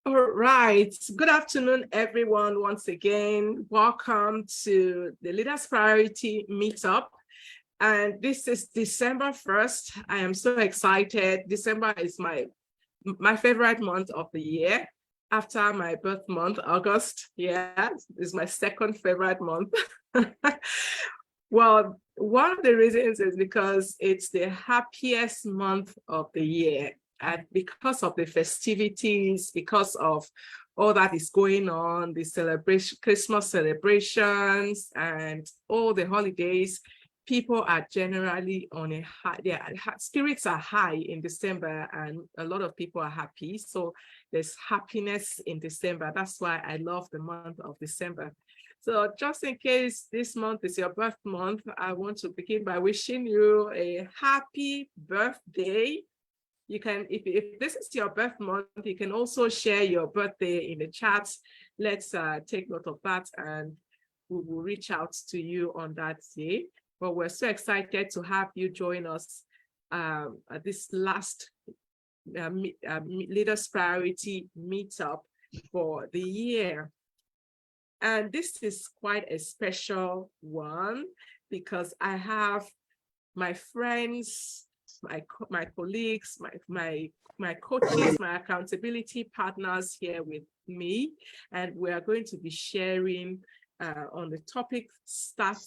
All right. Good afternoon, everyone. Once again, welcome to the Leaders Priority Meetup. And this is December 1st. I am so excited. December is my favorite month of the year. After my birth month, August, is my second favorite month. Well, one of the reasons is because it's the happiest month of the year. And because of the festivities, because of all that is going on, the celebration, Christmas celebrations, and all the holidays, people are generally on a high, their spirits are high in December, and a lot of people are happy. So there's happiness in December. That's why I love the month of December. So just in case this month is your birth month, I want to begin by wishing you a happy birthday. You can, if this is your birth month, you can also share your birthday in the chat. Let's take note of that, and we will reach out to you on that day. But we're so excited to have you join us at this last Leaders Priority Meetup for the year. And this is quite a special one because I have my friends, my colleagues, my coaches, my accountability partners here with me, and we are going to be sharing on the topic Start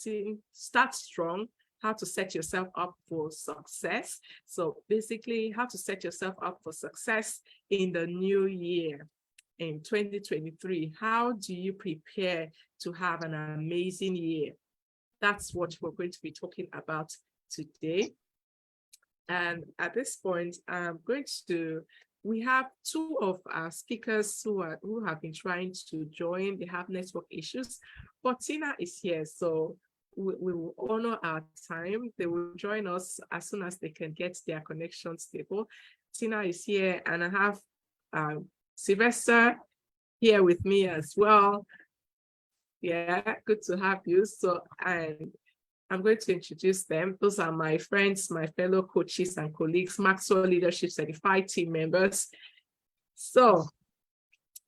Strong, how to set yourself up for success. So basically, how to set yourself up for success in the new year. In 2023, how do you prepare to have an amazing year? That's what we're going to be talking about today. And at this point, we have two of our speakers who have been trying to join. They have network issues, but Tina is here, so we will honor our time. They will join us as soon as they can get their connection stable. Tina is here, and I have Sylvester here with me as well. Yeah, good to have you. So, and I'm going to introduce them. Those are my friends, my fellow coaches and colleagues, Maxwell Leadership Certified team members. So,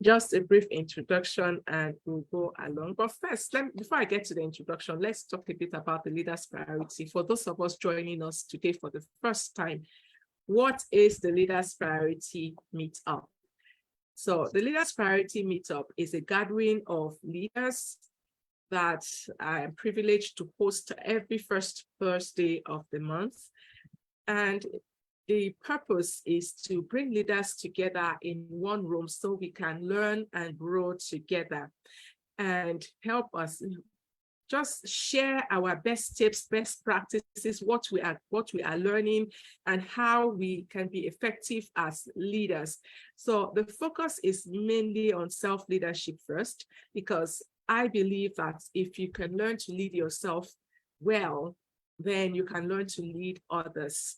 just a brief introduction and we'll go along. But first, before I get to the introduction, let's talk a bit about the Leaders Priority. For those of us joining us today for the first time, what is the Leaders Priority Meetup? So the Leaders Priority Meetup is a gathering of leaders that I am privileged to host every first Thursday of the month. And the purpose is to bring leaders together in one room so we can learn and grow together and help us just share our best tips, best practices, what we are learning, and how we can be effective as leaders. So the focus is mainly on self-leadership first, because I believe that if you can learn to lead yourself well, then you can learn to lead others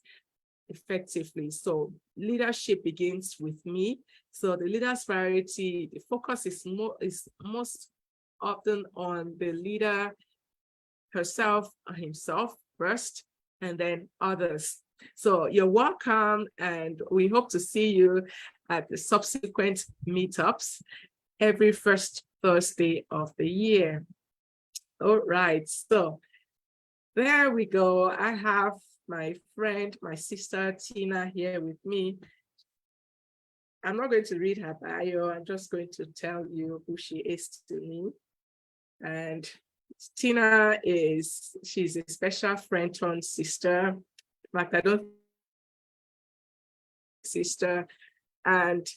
effectively. So leadership begins with me. So the Leaders Priority, the focus is most often on the leader herself or himself first, and then others. So you're welcome, and we hope to see you at the subsequent meetups every first Thursday of the year. All right, so there we go. I have my friend, my sister Tina here with me. I'm not going to read her bio. I'm just going to tell you who she is to me. And Tina she's a special friend turned sister. In fact, I don't sister. And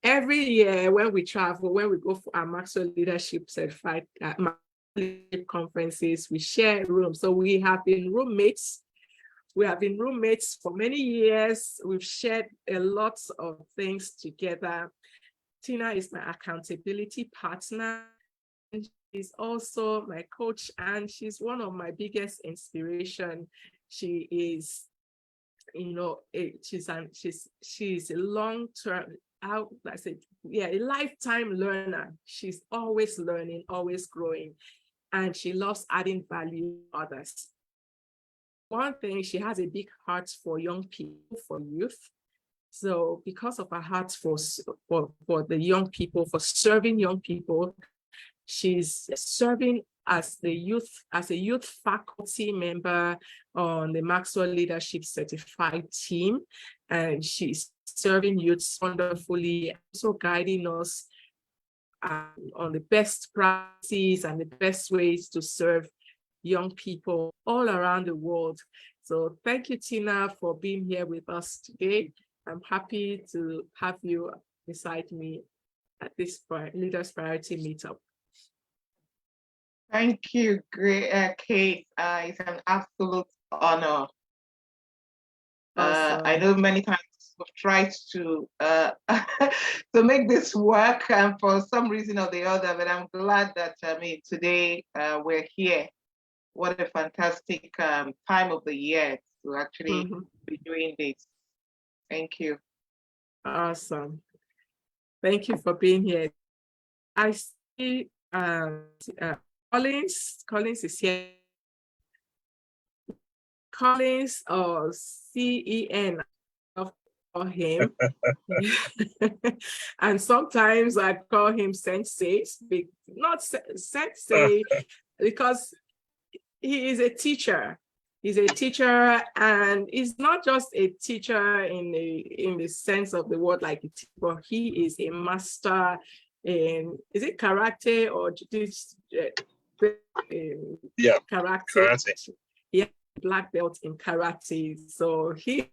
every year when we travel, when we go for our Maxwell Leadership Certified conferences, we share rooms. So we have been roommates. We have been roommates for many years. We've shared a lot of things together. Tina is my accountability partner. She's also my coach, and she's one of my biggest inspiration. She is, she's a long-term, a lifetime learner. She's always learning, always growing, and she loves adding value to others. One thing, she has a big heart for young people, for youth. So because of her heart for the young people, for serving young people, she's serving as a youth faculty member on the Maxwell Leadership Certified team. And she's serving youths wonderfully, also guiding us on the best practices and the best ways to serve young people all around the world. So thank you, Tina, for being here with us today. I'm happy to have you beside me at this Leaders Priority Meetup. Thank you, Kate. It's an absolute honor. Awesome. I know many times we've tried to to make this work for some reason or the other, but I'm glad that today we're here. What a fantastic time of the year to actually be doing this. Thank you. Awesome. Thank you for being here. I see Collins is here. Collins or CEN for him. And sometimes I call him Sensei, not Sensei, because he is a teacher. He's a teacher, and he's not just a teacher in the sense of the word like a teacher, but he is a master in, is it karate or karate? Yeah, black belt in karate. So he,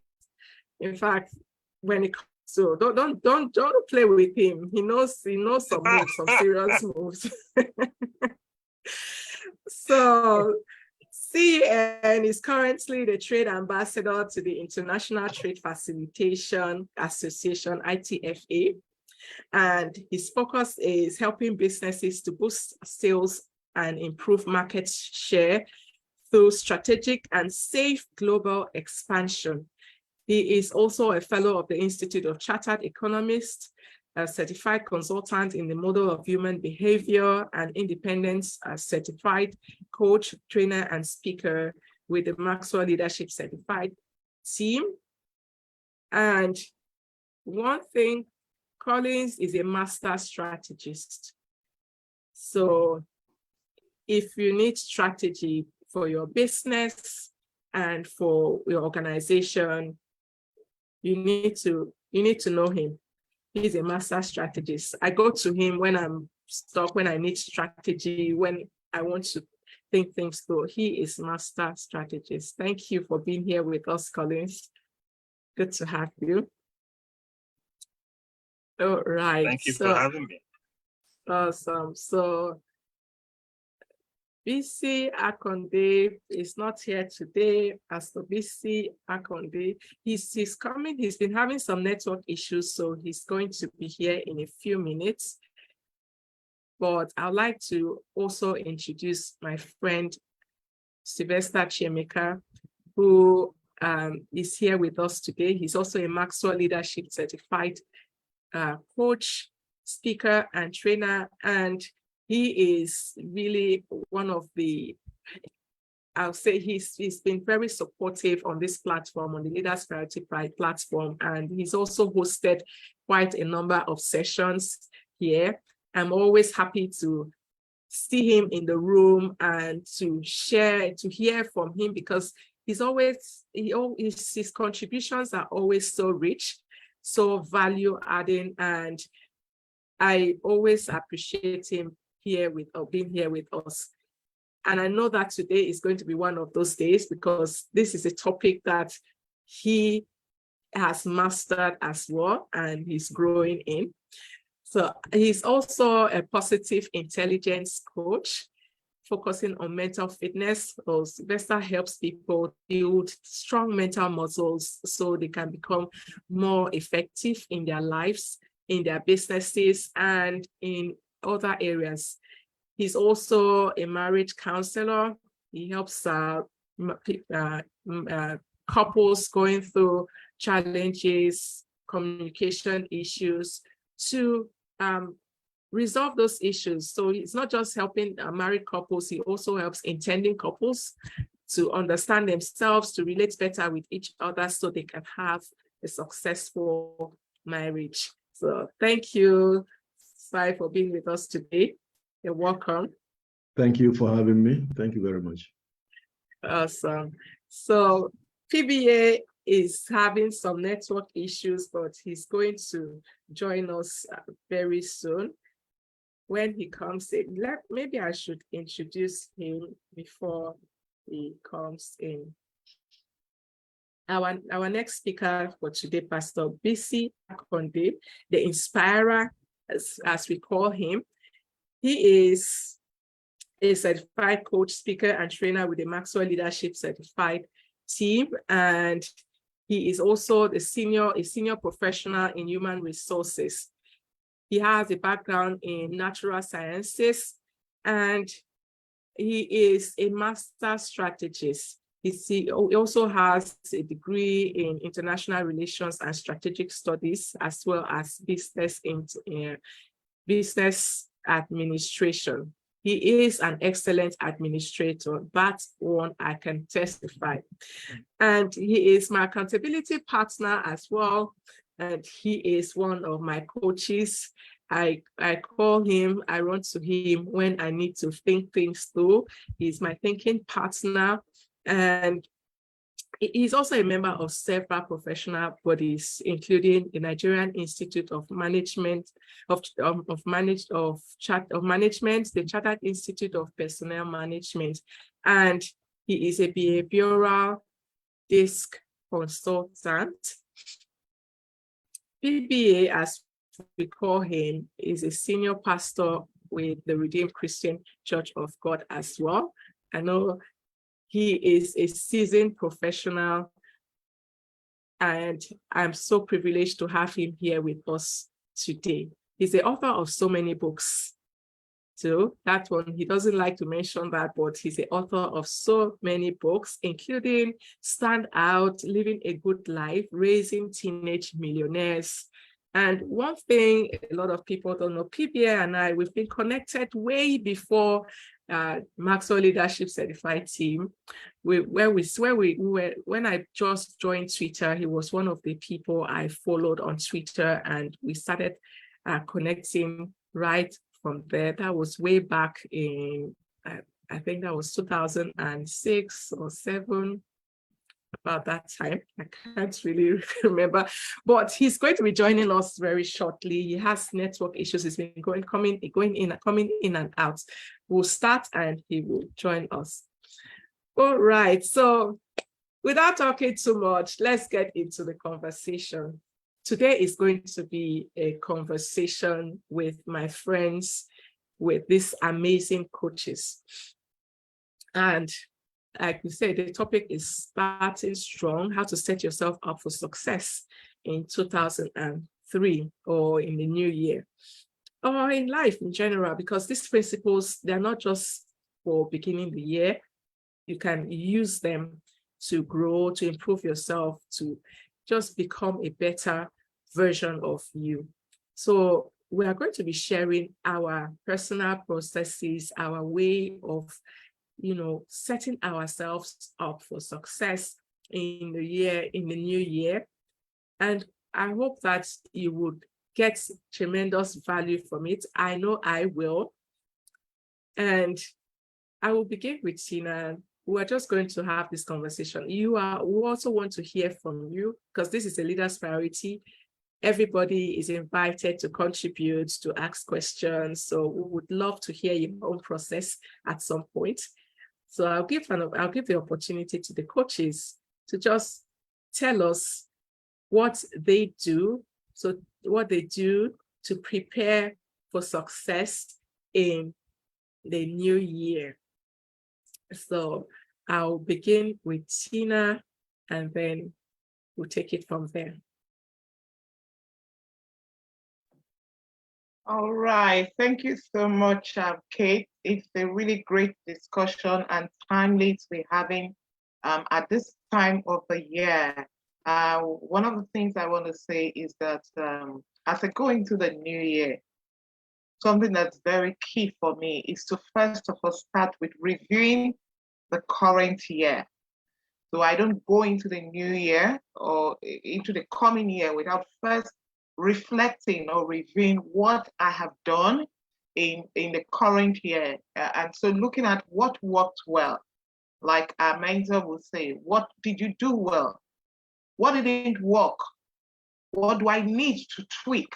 in fact, when it comes to, don't play with him. He knows some moves, some serious moves. So CN is currently the trade ambassador to the International Trade Facilitation Association, ITFA. And his focus is helping businesses to boost sales and improve market share through strategic and safe global expansion. He is also a fellow of the Institute of Chartered Economists, a certified consultant in the model of human behavior, and independent certified coach, trainer, and speaker with the Maxwell Leadership Certified team. And one thing, Collins is a master strategist. So if you need strategy for your business and for your organization, you need to know him. He's a master strategist. I go to him when I'm stuck, when I need strategy, when I want to think things through. He is master strategist. Thank you for being here with us, Collins. Good to have you. All right. Thank you for having me. Awesome. So BC Akonde is not here today. As for BC Akonde, he's coming. He's been having some network issues, so he's going to be here in a few minutes. But I'd like to also introduce my friend Sylvester Chiemeka, who is here with us today. He's also a Maxwell Leadership Certified coach, speaker, and trainer, and he is really one of the, I'll say he's been very supportive on this platform, on the Leaders Priority platform, and he's also hosted quite a number of sessions here. I'm always happy to see him in the room and to hear from him, because his contributions are always so rich, so value adding, and I always appreciate him being here with us. And I know that today is going to be one of those days, because this is a topic that he has mastered as well, and he's growing in. So he's also a positive intelligence coach, focusing on mental fitness. So Sylvester helps people build strong mental muscles so they can become more effective in their lives, in their businesses, and in other areas. He's also a marriage counselor. He helps couples going through challenges, communication issues, to resolve those issues. So it's not just helping married couples, he also helps intending couples to understand themselves, to relate better with each other, so they can have a successful marriage. So thank you, Sai, for being with us today. You're welcome. Thank you for having me. Thank you very much. Awesome. So PBA is having some network issues, but he's going to join us very soon. When he comes in, maybe I should introduce him before he comes in. Our next speaker for today, Pastor Bisi Akonde, the Inspirer, as we call him. He is a certified coach, speaker, and trainer with the Maxwell Leadership Certified team, and he is also a senior professional in human resources. He has a background in natural sciences, and he is a master strategist. He also has a degree in international relations and strategic studies, as well as business administration. He is an excellent administrator. That's one I can testify. And he is my accountability partner as well. And he is one of my coaches. I call him, I run to him when I need to think things through. He's my thinking partner. And he's also a member of several professional bodies, including the Nigerian Institute of Management, the Chartered Institute of Personnel Management, and he is a behavioral disc consultant. PBA, as we call him, is a senior pastor with the Redeemed Christian Church of God as well. I know he is a seasoned professional, and I'm so privileged to have him here with us today. He's the author of so many books. So that one, he doesn't like to mention that, but he's the author of so many books, including Stand Out, Living a Good Life, Raising Teenage Millionaires. And one thing a lot of people don't know, PBA and I, we've been connected way before Maxwell Leadership Certified team. When I just joined Twitter, he was one of the people I followed on Twitter, and we started connecting right from there. That was way back in, I think that was 2006 or 7, about that time. I can't really remember, but he's going to be joining us very shortly. He has network issues. He's been coming in and out. We'll start and he will join us. All right, so without talking too much, let's get into the conversation. Today is going to be a conversation with my friends, with these amazing coaches. And like we said, the topic is starting strong, how to set yourself up for success in 2003 or in the new year, or in life in general, because these principles, they're not just for beginning the year. You can use them to grow, to improve yourself, to just become a better version of you. So we are going to be sharing our personal processes, our way of setting ourselves up for success in the new year. And I hope that you would get tremendous value from it. I know I will. And I will begin with Tina. We're just going to have this conversation. We also want to hear from you, because this is a leader's priority. Everybody is invited to contribute, to ask questions. So we would love to hear your own process at some point. So I'll give the opportunity to the coaches to just tell us what they do. So what they do to prepare for success in the new year. So I'll begin with Tina, and then we'll take it from there. All right, thank you so much, Kate. It's a really great discussion and timely to be having at this time of the year. One of the things I want to say is that as I go into the new year, something that's very key for me is to first of all start with reviewing the current year. So I don't go into the new year or into the coming year without first reflecting or reviewing what I have done in the current year. And so looking at what worked well, like our mentor would say, what did you do well? What didn't work? What do I need to tweak?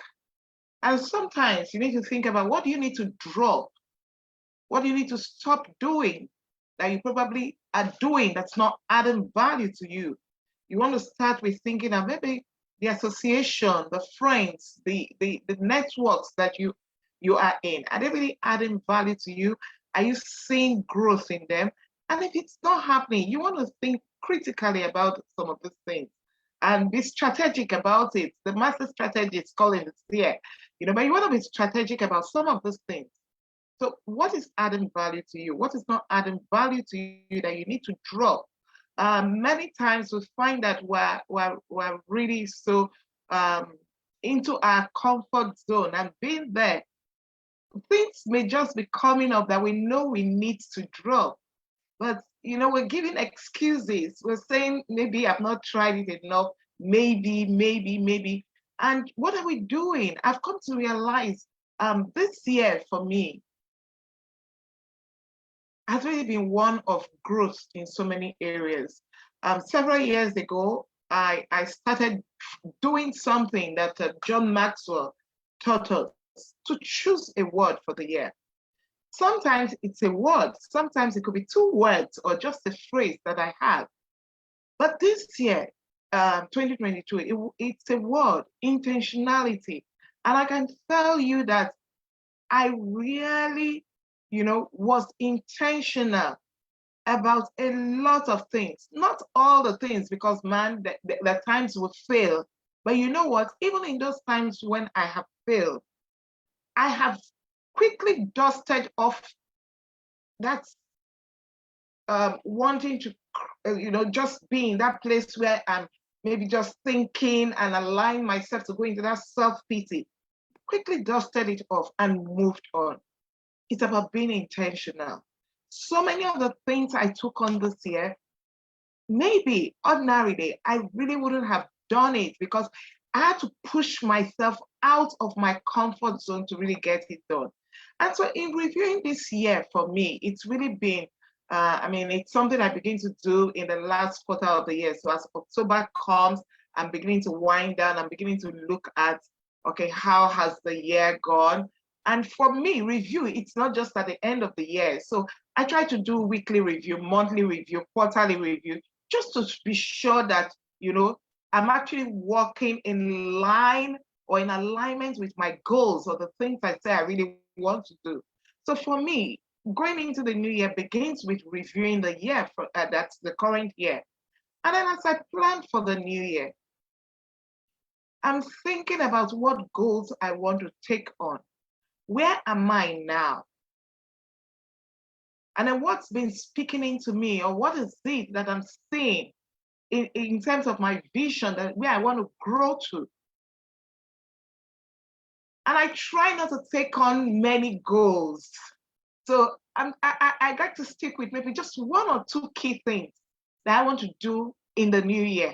And sometimes you need to think about, what do you need to drop? What do you need to stop doing that you probably are doing that's not adding value to you? You want to start with thinking of maybe the association, the friends, the networks that you are in. Are they really adding value to you? Are you seeing growth in them? And if it's not happening, you want to think critically about some of these things and be strategic about it. The master strategist calling it here, but you want to be strategic about some of these things. So what is adding value to you? What is not adding value to you that you need to drop? Many times we find that we're really so into our comfort zone, and being there, things may just be coming up that we know we need to drop. But we're giving excuses. We're saying, maybe I've not tried it enough, maybe. And what are we doing? I've come to realize this year for me has really been one of growth in so many areas. Several years ago, I started doing something that John Maxwell taught us, to choose a word for the year. Sometimes it's a word, sometimes it could be 2 words or just a phrase that I have. But this year, 2022, it's a word, intentionality. And I can tell you that I really, was intentional about a lot of things. Not all the things, because man, the times will fail. But you know what? Even in those times when I have failed, I have quickly dusted off that wanting to, just be in that place where I'm maybe just thinking and allowing myself to go into that self-pity. Quickly dusted it off and moved on. It's about being intentional. So many of the things I took on this year, maybe ordinarily, I really wouldn't have done it, because I had to push myself out of my comfort zone to really get it done. And so in reviewing this year for me, it's really been, it's something I begin to do in the last quarter of the year. So as October comes, I'm beginning to wind down. I'm beginning to look at, okay, how has the year gone? And for me, review, it's not just at the end of the year. So I try to do weekly review, monthly review, quarterly review, just to be sure that, I'm actually working in line or in alignment with my goals or the things I say I really want to do. So for me, going into the new year begins with reviewing the year, that's the current year. And then as I plan for the new year, I'm thinking about what goals I want to take on. Where am I now? And then what's been speaking into me, or what is it that I'm seeing in terms of my vision, that where I want to grow to? And I try not to take on many goals. So I got to stick with maybe just 1 or 2 key things that I want to do in the new year.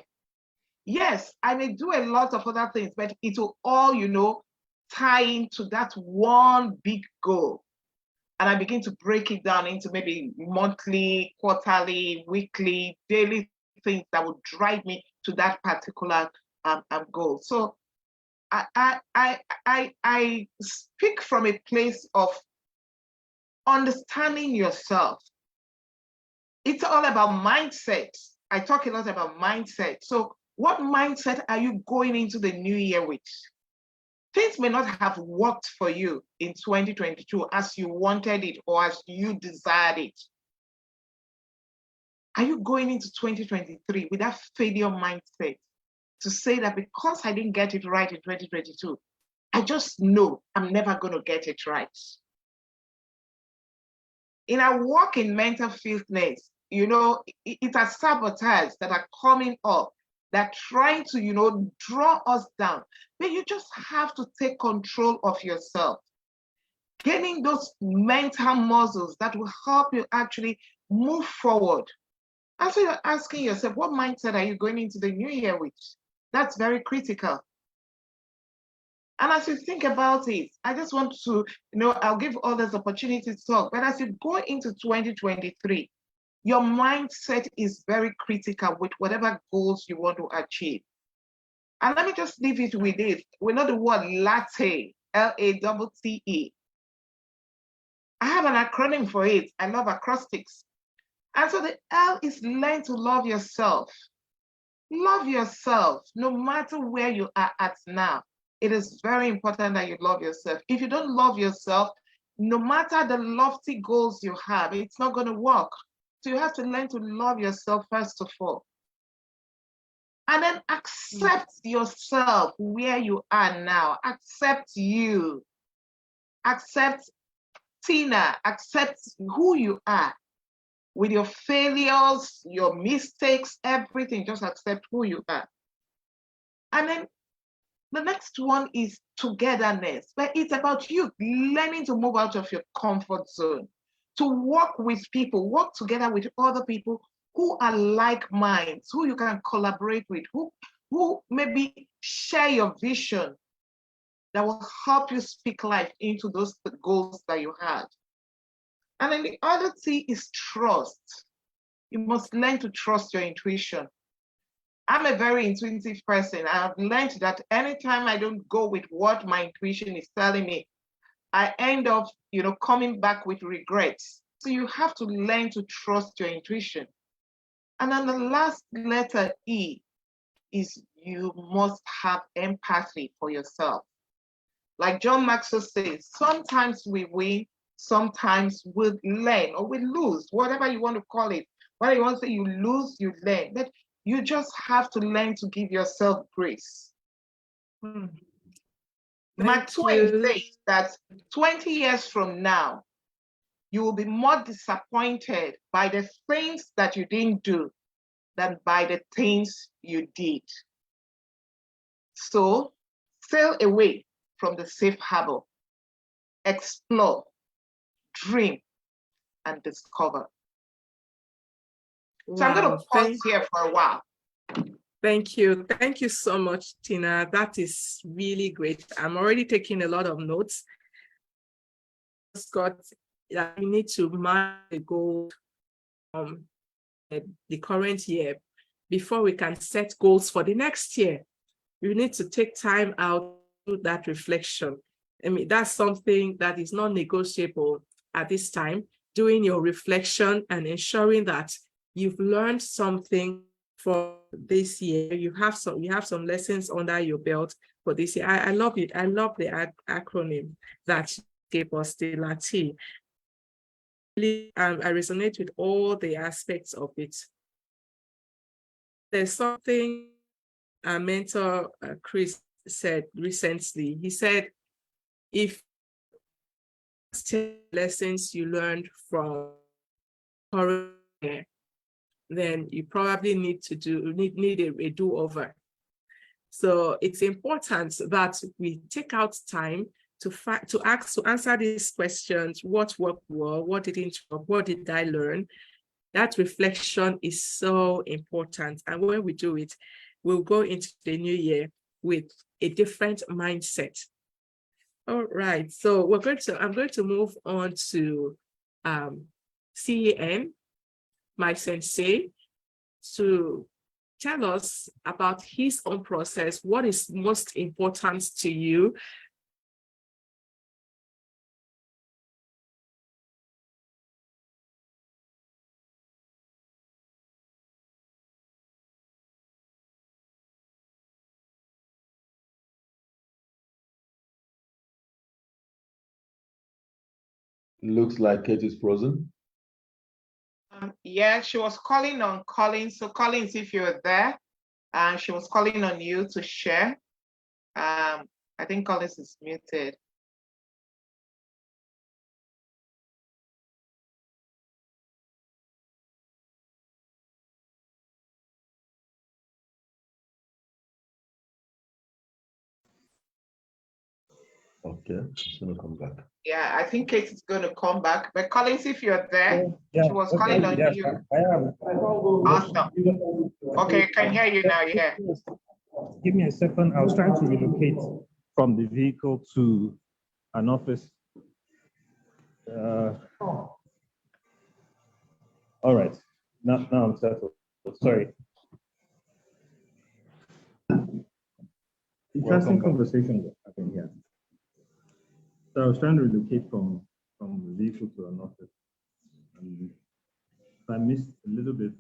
Yes, I may do a lot of other things, but it will all, tie into that one big goal. And I begin to break it down into maybe monthly, quarterly, weekly, daily things that would drive me to that particular goal. So I speak from a place of understanding yourself. It's all about mindset. I talk a lot about mindset. So what mindset are you going into the new year with? Things may not have worked for you in 2022 as you wanted it or as you desired it. Are you going into 2023 with that failure mindset to say that because I didn't get it right in 2022, I just know I'm never going to get it right? In our work in mental fitness, it are sabotage that are coming up, that trying to, draw us down. But you just have to take control of yourself. Gaining those mental muscles that will help you actually move forward. And so you're asking yourself, what mindset are you going into the new year with? That's very critical. And as you think about it, I just want to, I'll give others opportunity to talk, but as you go into 2023, your mindset is very critical with whatever goals you want to achieve. And let me just leave it with it. We know the word latte, Latte. I have an acronym for it. I love acrostics. And so the L is learn to love yourself. Love yourself, no matter where you are at now. It is very important that you love yourself. If you don't love yourself, no matter the lofty goals you have, it's not going to work. So you have to learn to love yourself first of all. And then accept yourself where you are now. Accept you. Accept Tina. Accept who you are. With your failures, your mistakes, everything, just accept who you are. And then the next one is togetherness, but it's about you learning to move out of your comfort zone, to work with people, work together with other people who are like minds, who you can collaborate with, who maybe share your vision that will help you speak life into those goals that you had. And then the other thing is trust. You must learn to trust your intuition. I'm a very intuitive person. I've learned that anytime I don't go with what my intuition is telling me, I end up, coming back with regrets. So you have to learn to trust your intuition. And then the last letter E is you must have empathy for yourself. Like John Maxwell says, sometimes we win, sometimes we learn or we lose, whatever you want to call it. Whether you want to say you lose, you learn. But you just have to learn to give yourself grace. Mark Twain says that 20 years from now, you will be more disappointed by the things that you didn't do than by the things you did. So sail away from the safe harbor, explore, dream, and discover. So I'm going to pause here for a while. Thank you. Thank you so much, Tina. That is really great. I'm already taking a lot of notes. Scott, we need to mark the goal the current year before we can set goals for the next year. We need to take time out to do that reflection. I mean, that's something that is not negotiable at this time, doing your reflection and ensuring that you've learned something for this year. You have some lessons under your belt for this year. I love it. I love the acronym that you gave us, the LATTE. I resonate with all the aspects of it. There's something our mentor, Chris, said recently. He said, if 10 lessons you learned from current year, then you probably need a do-over. So it's important that we take out time to answer these questions. What worked well? What didn't work? What did I learn? That reflection is so important. And when we do it, we'll go into the new year with a different mindset. All right. So I'm going to move on to CEN, my sensei, to tell us about his own process. What is most important to you? Looks like Kate is frozen. Yeah, she was calling on Collins. So Collins, if you're there, she was calling on you to share. I think Collins is muted. Okay, it's gonna come back. Yeah, I think Kate is going to come back. But Collins, if you're there, Yeah, she was okay, calling on yes, you. I am. Awesome. Okay, I can hear you now. Yeah. Give me a second. I was trying to relocate from the vehicle to an office. All right. Now I'm settled. Sorry. Interesting conversation was happening here. So I was trying to relocate from the vehicle to an office. And I missed a little bit.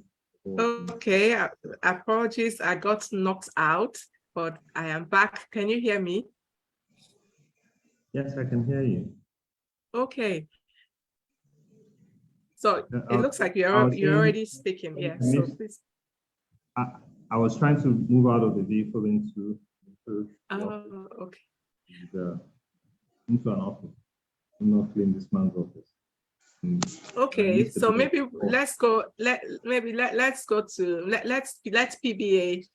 Okay, apologies. I got knocked out, but I am back. Can you hear me? Yes, I can hear you. Okay. So it looks like you're already speaking. Yeah. So please. I was trying to move out of the vehicle into Oh, okay. Into an office. I'm not in this man's office. Okay, so maybe let's go. Let's go to let PBA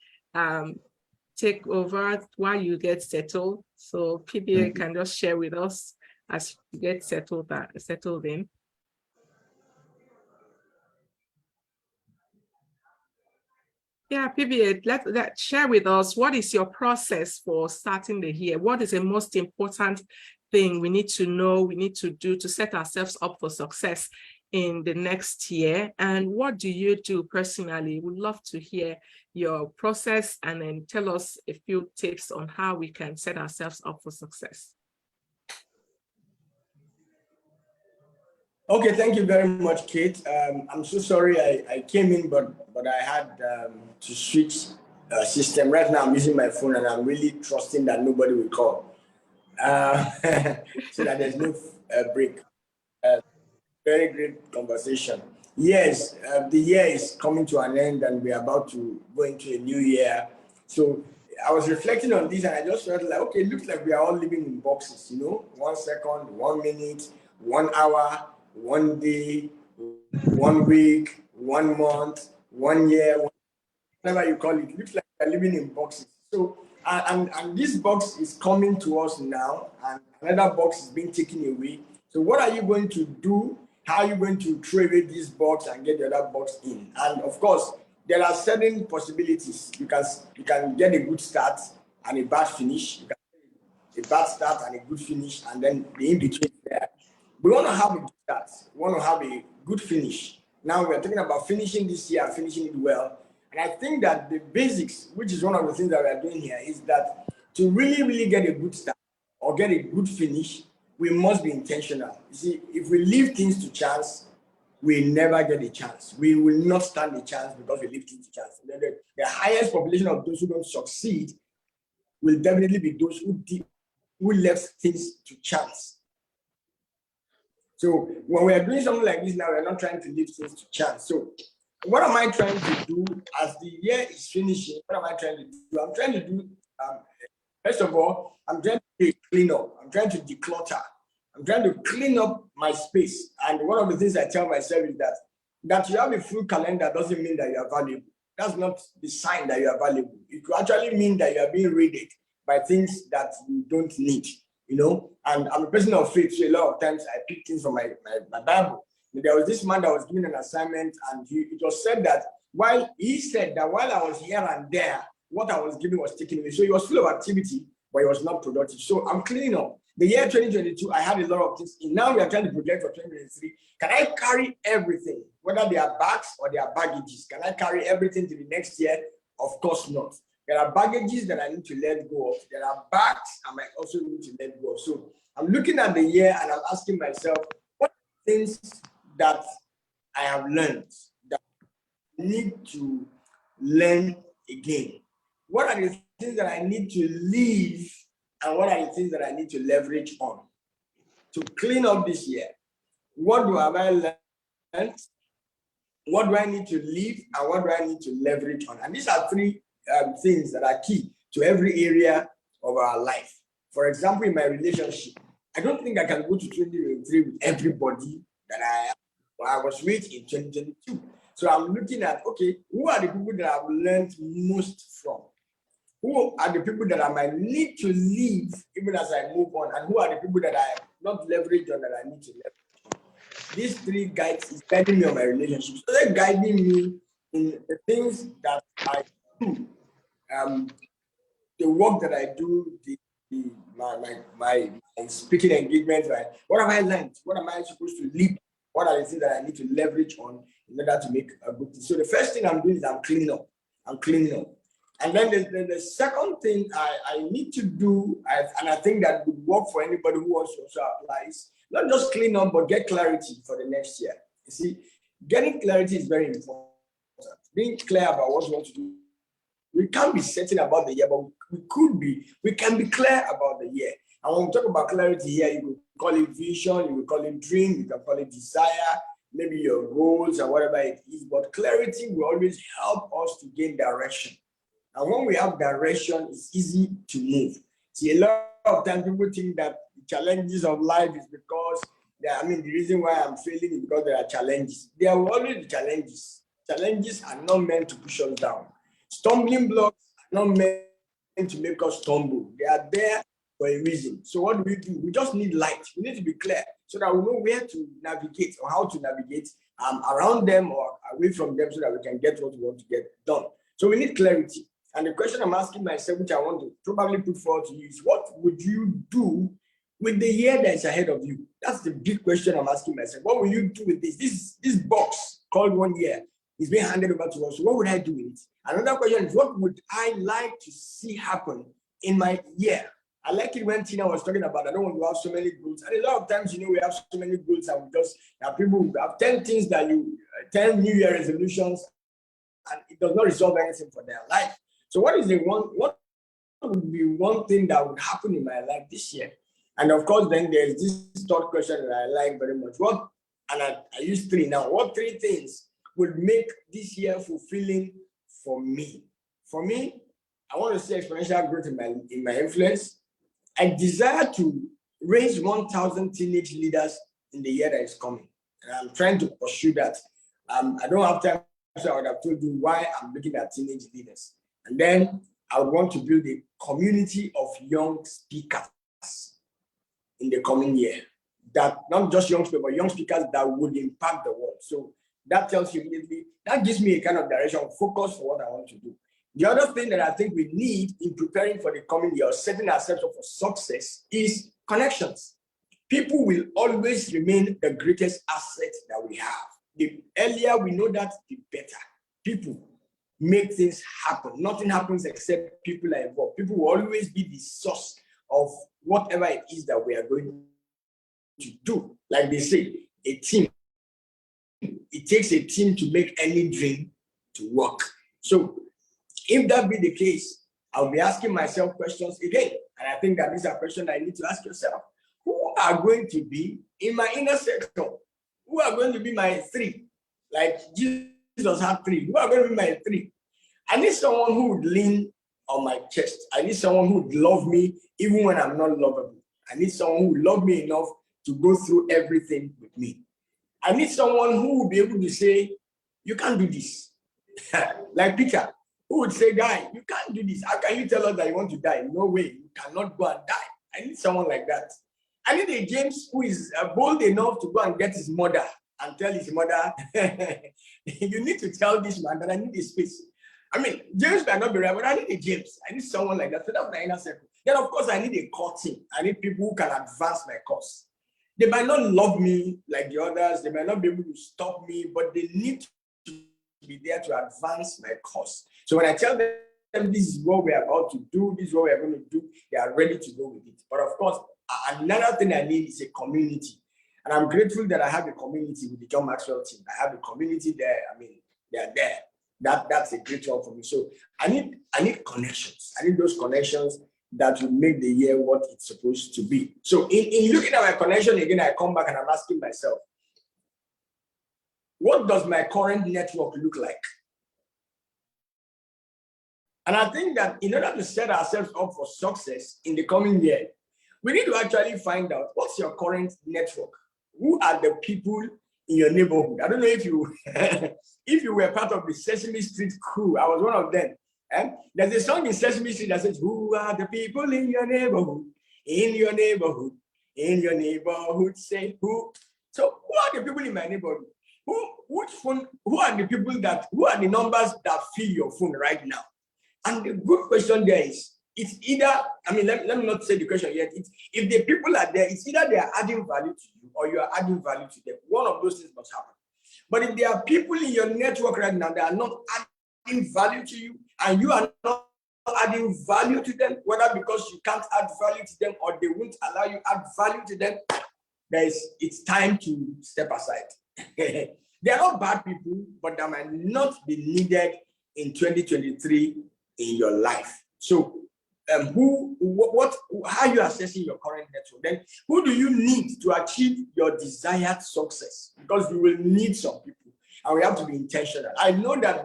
take over while you get settled. So PBA can just share with us as you get settled in. Yeah, PBA, let share with us, what is your process for starting the year? What is the most important thing we need to know, we need to do to set ourselves up for success in the next year? And what do you do personally? We'd love to hear your process and then tell us a few tips on how we can set ourselves up for success. Okay, thank you very much, Kate. I'm so sorry I came in, but I had to switch system. Right now, I'm using my phone, and I'm really trusting that nobody will call, so that there's no break. Very great conversation. Yes, the year is coming to an end, and we're about to go into a new year. So I was reflecting on this, and I just felt like, okay, it looks like we are all living in boxes, 1 second, 1 minute, 1 hour, 1 day, 1 week, 1 month, 1 year, whatever you call it. It looks like we're living in boxes. So, and this box is coming to us now, and another box is being taken away. So, what are you going to do? How are you going to throw away this box and get the other box in? And of course, there are certain possibilities. You can get a good start and a bad finish. You can get a bad start and a good finish, and then the in between there. We want to have a good start. We want to have a good finish. Now we're talking about finishing this year, finishing it well. And I think that the basics, which is one of the things that we are doing here, is that to really, really get a good start or get a good finish, we must be intentional. You see, if we leave things to chance, we never get a chance. We will not stand a chance because we leave things to chance. The highest population of those who don't succeed will definitely be those who left things to chance. So when we are doing something like this now, we're not trying to leave things to chance. So what am I trying to do as the year is finishing? What am I trying to do? I'm trying to do, first of all, I'm trying to clean up. I'm trying to declutter. I'm trying to clean up my space. And one of the things I tell myself is that you have a full calendar doesn't mean that you are valuable. That's not the sign that you are valuable. It could actually mean that you are being raided by things that you don't need. And I'm a person of faith, so a lot of times I pick things from my Bible. There was this man that was given an assignment, and it was said that while I was here and there, what I was given was taken away. So he was full of activity, but he was not productive. So I'm cleaning up. The year 2022, I had a lot of things. Now we are trying to project for 2023. Can I carry everything, whether they are bags or they are baggages? Can I carry everything to the next year? Of course not. There are baggages that I need to let go of. There are bags I might also need to let go of. So I'm looking at the year and I'm asking myself, what are things that I have learned that I need to learn again? What are the things that I need to leave, and what are the things that I need to leverage on to clean up this year? What have I learned? What do I need to leave, and what do I need to leverage on? And these are three things that are key to every area of our life. For example, in my relationship, I don't think I can go to 2023 with everybody that I was with in 2022. So I'm looking at, okay, who are the people that I've learned most from? who are the people that I might need to leave even as I move on, and who are the people that I not leverage on that I need to leverage on. These three guides is guiding me on my relationships. So they're guiding me in the things that I do, the work that I do, my speaking engagements, right? What have I learned? What am I supposed to leave? What are the things that I need to leverage on in order to make a good thing? So the first thing I'm doing is I'm cleaning up. And then the second thing I need to do, and I think that would work for anybody who wants to also apply, is not just clean up, but get clarity for the next year. You see, getting clarity is very important. Being clear about what you want to do. We can't be certain about the year, but we can be clear about the year. And when we talk about clarity here, you could call it vision, you could call it dream, you can call it desire, maybe your goals or whatever it is. But clarity will always help us to gain direction. And when we have direction, it's easy to move. See, a lot of times people think that the challenges of life is because, the reason why I'm failing is because there are challenges. There will always be challenges. Challenges are not meant to push us down. Stumbling blocks are not meant to make us stumble. They are there for a reason. So what do? We just need light. We need to be clear so that we know where to navigate or how to navigate around them or away from them so that we can get what we want to get done. So we need clarity. And the question I'm asking myself, which I want to probably put forward to you, is what would you do with the year that is ahead of you? That's the big question I'm asking myself. What will you do with this? This box called 1 year is being handed over to us. So what would I do with it? Another question is, what would I like to see happen in my year? I like it when Tina was talking about, I don't want to have so many goals. And a lot of times, we have so many goals and we just have people who have 10 things 10 New Year resolutions, and it does not resolve anything for their life. So what would be one thing that would happen in my life this year? And of course, then there's this third question that I like very much. I use 3 now. What 3 things would make this year fulfilling for me? For me, I want to see exponential growth in my influence. I desire to raise 1,000 teenage leaders in the year that is coming. And I'm trying to pursue that. I don't have time, so I would have told you why I'm looking at teenage leaders. And then I would want to build a community of young speakers in the coming year. That not just young speakers, but young speakers that would impact the world. So that tells you immediately, that gives me a kind of direction, focus for what I want to do. The other thing that I think we need in preparing for the coming year, setting ourselves up for success, is connections. People will always remain the greatest asset that we have. The earlier we know that, the better. People make things happen. Nothing happens except people are involved. People will always be the source of whatever it is that we are going to do. Like they say, a team. It takes a team to make any dream to work. So if that be the case, I'll be asking myself questions again. And I think that these are questions I need to ask yourself. Who are going to be in my inner circle? Who are going to be my 3? Like Jesus had 3. Who are going to be my 3? I need someone who would lean on my chest. I need someone who would love me even when I'm not lovable. I need someone who would love me enough to go through everything with me. I need someone who would be able to say, you can't do this. Like Peter, who would say, guy, you can't do this. How can you tell us that you want to die? No way, you cannot go and die. I need someone like that. I need a James who is bold enough to go and get his mother and tell his mother, you need to tell this man that I need a space. James might not be right, but I need a James. I need someone like that. So that's my inner circle. Then, of course, I need a core team. I need people who can advance my cause. They might not love me like the others. They might not be able to stop me, but they need to be there to advance my cause. So when I tell them this is what we're about to do, this is what we're going to do, they are ready to go with it. But of course, another thing I need is a community. And I'm grateful that I have a community with the John Maxwell team. I have a community there. They are there. That's a great one for me. So I need connections. I need those connections that will make the year what it's supposed to be. So in looking at my connection again, I come back and I'm asking myself, what does my current network look like? And I think that in order to set ourselves up for success in the coming year, we need to actually find out what's your current network. Who are the people in your neighborhood? I don't know if you if you were part of the Sesame Street crew. I was one of them. There's a song in Sesame Street that says, "Who are the people in your neighborhood? In your neighborhood, in your neighborhood, say who." So who are the people in my neighborhood? Which phone? Who are the people who are the numbers that fill your phone right now? And the good question there is, it's either, I mean, let me not say the question yet. If the people are there, it's either they are adding value to you or you are adding value to them. One of those things must happen. But if there are people in your network right now that are not adding value to you, and you are not adding value to them, whether because you can't add value to them or they won't allow you add value to them, it's time to step aside. They are not bad people, but they might not be needed in 2023 in your life. So how are you assessing your current network? Then who do you need to achieve your desired success? Because you will need some people, and we have to be intentional. I know that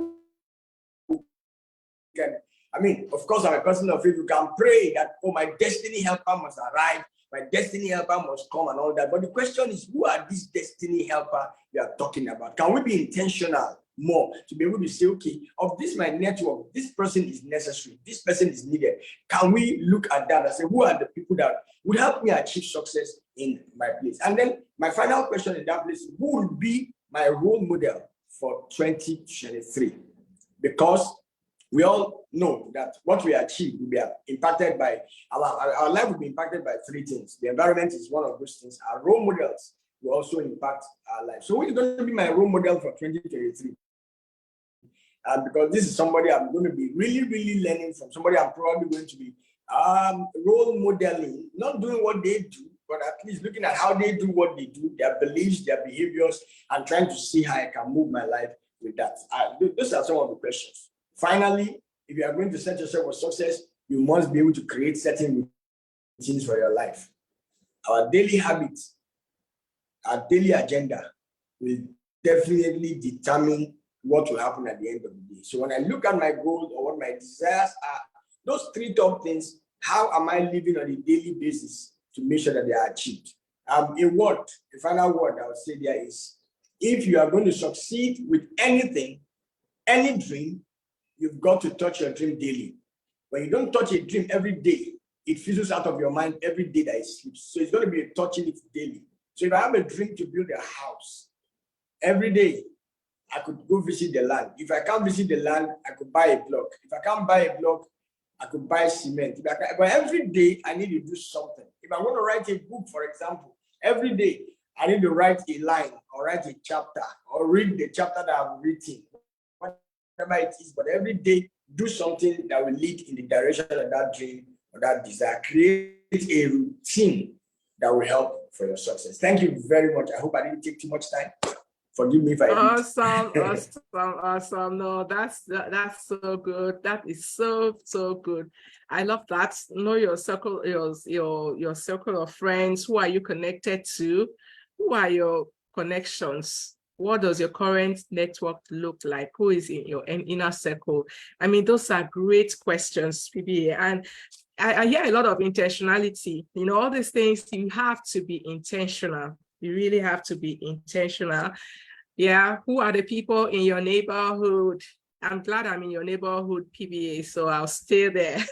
of course, I'm a person of faith. You can pray that, oh, my destiny helper must arrive, my destiny helper must come and all that. But the question is, who are these destiny helper you are talking about? Can we be intentional more to be able to say, okay, of this my network, this person is necessary, this person is needed? Can we look at that and say, who are the people that would help me achieve success in my place? And then my final question in that place, who will be my role model for 2023? Because we all know that what we achieve will be impacted by, our life will be impacted by three things. The environment is one of those things. Our role models will also impact our life. So who is going to be my role model for 2023? Because this is somebody I'm going to be really, really learning from, somebody I'm probably going to be role modeling, not doing what they do, but at least looking at how they do what they do, their beliefs, their behaviors, and trying to see how I can move my life with that. Those are some of the questions. Finally, if you are going to set yourself for success, you must be able to create certain routines for your life. Our daily habits, our daily agenda will definitely determine what will happen at the end of the day. So when I look at my goals or what my desires are, those three top things, how am I living on a daily basis to make sure that they are achieved? The final word I would say there is, if you are going to succeed with anything, any dream, you've got to touch your dream daily. When you don't touch a dream every day, it fizzles out of your mind every day that it sleeps. So it's going to be touching it daily. So if I have a dream to build a house, every day I could go visit the land. If I can't visit the land, I could buy a block. If I can't buy a block, I could buy cement. But every day I need to do something. If I want to write a book, for example, every day I need to write a line or write a chapter or read the chapter that I've written. Whatever it is, but every day do something that will lead in the direction of that dream or that desire. Create a routine that will help for your success. Thank you very much. I hope I didn't take too much time. Forgive me if I did. Awesome. No, that's so good. That is so good. I love that. Know your circle, your circle of friends. Who are you connected to? Who are your connections? What does your current network look like? Who is in your inner circle? I mean, those are great questions, PBA. And I hear a lot of intentionality. You know, all these things, you have to be intentional. You really have to be intentional. Yeah, who are the people in your neighborhood? I'm glad I'm in your neighborhood, PBA, so I'll stay there.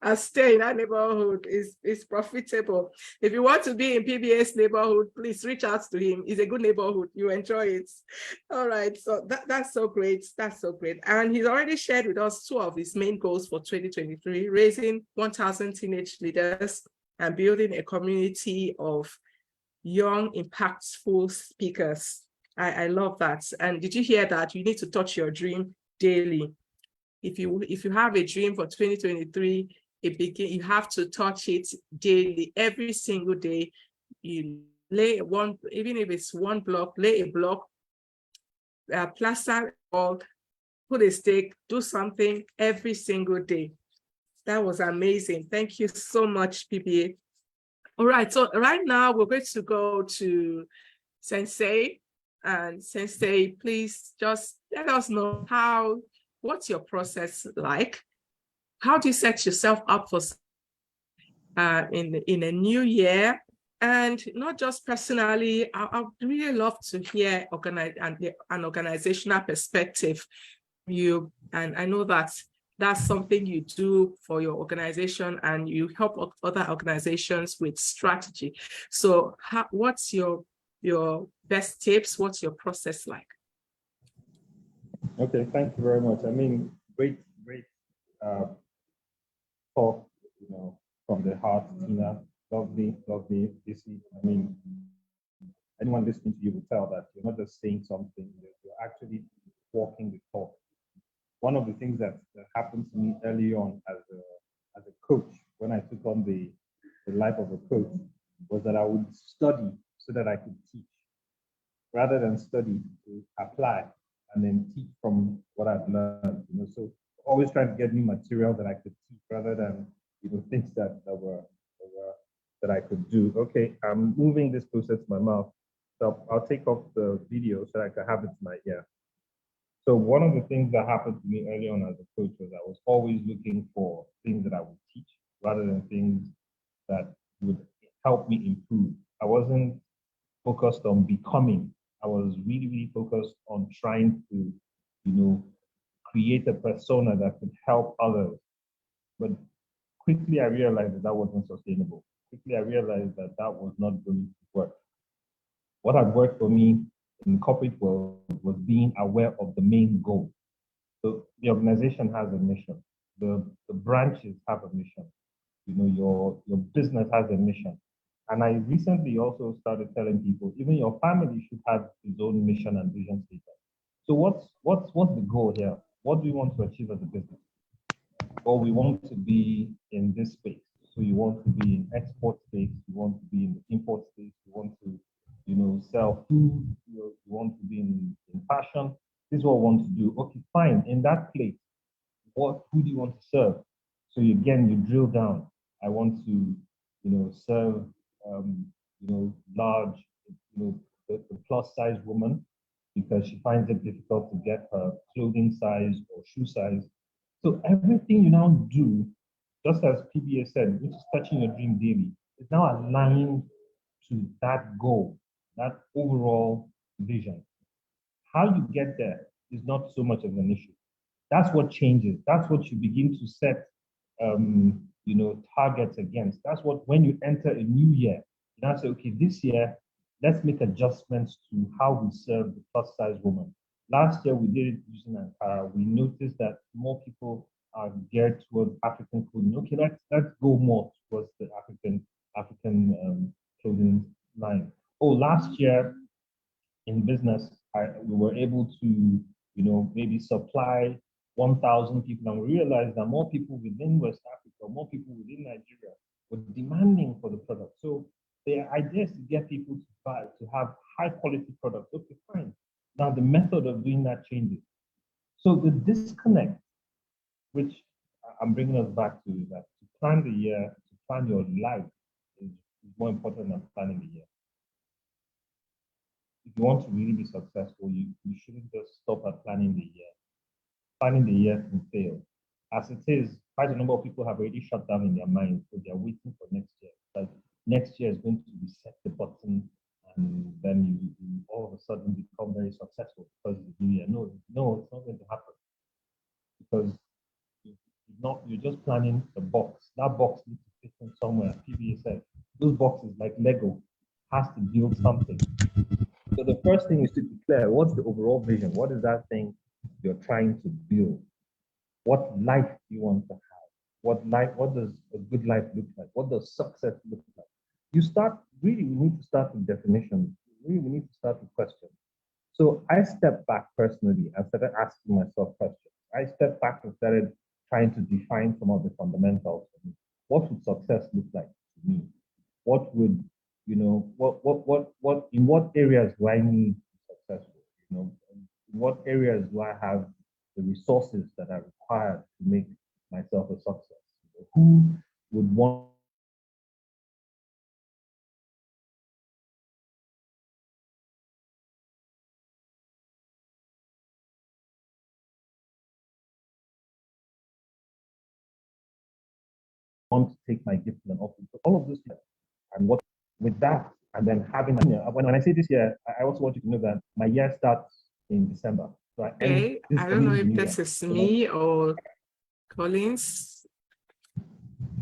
I'll stay in that neighborhood. It's profitable. If you want to be in PBA's neighborhood, please reach out to him. It's a good neighborhood. You enjoy it. All right, so that's so great. That's so great. And he's already shared with us two of his main goals for 2023, raising 1,000 teenage leaders and building a community of young, impactful speakers. I love that. And did you hear that? You need to touch your dream daily. If you have a dream for 2023, you have to touch it daily, every single day. You lay one, even if it's one block, lay a block, plaster or put a stake, do something every single day. That was amazing. Thank you so much, PBA. All right, so right now we're going to go to Sensei. And Sensei, please just let us know what's your process like? How do you set yourself up for in a new year? And not just personally, I would really love to hear an organizational perspective. And I know that that's something you do for your organization, and you help other organizations with strategy. So what's your best tips? What's your process like? Okay, thank you very much. I mean, great uh, talk, from the heart, Tina. Lovely, lovely, busy. I mean, anyone listening to you will tell that you're not just saying something, you're actually walking the talk. One of the things that happened to me early on as a coach, when I took on the life of a coach, was that I would study so that I could teach, rather than study to apply and then teach from what I've learned. So always trying to get new material that I could teach rather than things that I could do. Okay, I'm moving this closer to my mouth. So I'll take off the video so I can have it to my ear. So one of the things that happened to me early on as a coach was I was always looking for things that I would teach rather than things that would help me improve. I wasn't focused on becoming. I was really, really focused on trying to, create a persona that could help others. But quickly I realized that wasn't sustainable. Quickly I realized that was not going to work. What had worked for me in the corporate world was being aware of the main goal. So the organization has a mission. The branches have a mission. Your business has a mission. And I recently also started telling people, even your family should have its own mission and vision statement. So what's the goal here? What do you want to achieve as a business? Well, we want to be in this space. So you want to be in export space, you want to be in the import space, you want to, sell food, you want to be in fashion. This is what we want to do. Okay, fine. In that place, who do you want to serve? So again, you drill down. I want to, serve, large, the plus size woman because she finds it difficult to get her clothing size or shoe size. So everything you now do, just as PBA said, which is touching your dream daily, is now aligned to that goal, that overall vision. How you get there is not so much of an issue. That's what changes. That's what you begin to set, targets against. That's what, when you enter a new year, you now say, okay, this year, let's make adjustments to how we serve the plus size woman. Last year, we did it using Ankara. We noticed that more people are geared towards African clothing. Okay, let's go more towards the African clothing line. Oh, last year in business, we were able to, maybe supply 1,000 people, and we realized that more people within West Africa, more people within Nigeria were demanding for the product. So the idea is to get people to buy, to have high quality products. Okay, fine. Now the method of doing that changes. So the disconnect, which I'm bringing us back to, is that to plan the year, to plan your life is more important than planning the year. If you want to really be successful, you shouldn't just stop at planning the year. Planning the year can fail. As it is, quite a number of people have already shut down in their minds, so they're waiting for next year. Like next year is going to reset the button, and then you all of a sudden become very successful because it's the new year. No, it's not going to happen because you're just planning the box. That box needs to fit in somewhere. PBA said those boxes, like Lego, has to build something. So the first thing is to declare what's the overall vision? What is that thing you're trying to build? What life do you want to have? What does a good life look like? What does success look like? We need to start with definitions. We need to start with questions. So I stepped back personally and started asking myself questions. I stepped back and started trying to define some of the fundamentals. What would success look like to me? What would, in what areas do I need to be successful? In what areas do I have the resources that are required to make myself a success? Who would want to take my gift and offer? All of this and what with that, and then having, when I say this year, I also want you to know that my year starts in December. So I end Okay, this I don't know coming if new this year. is me or Collins.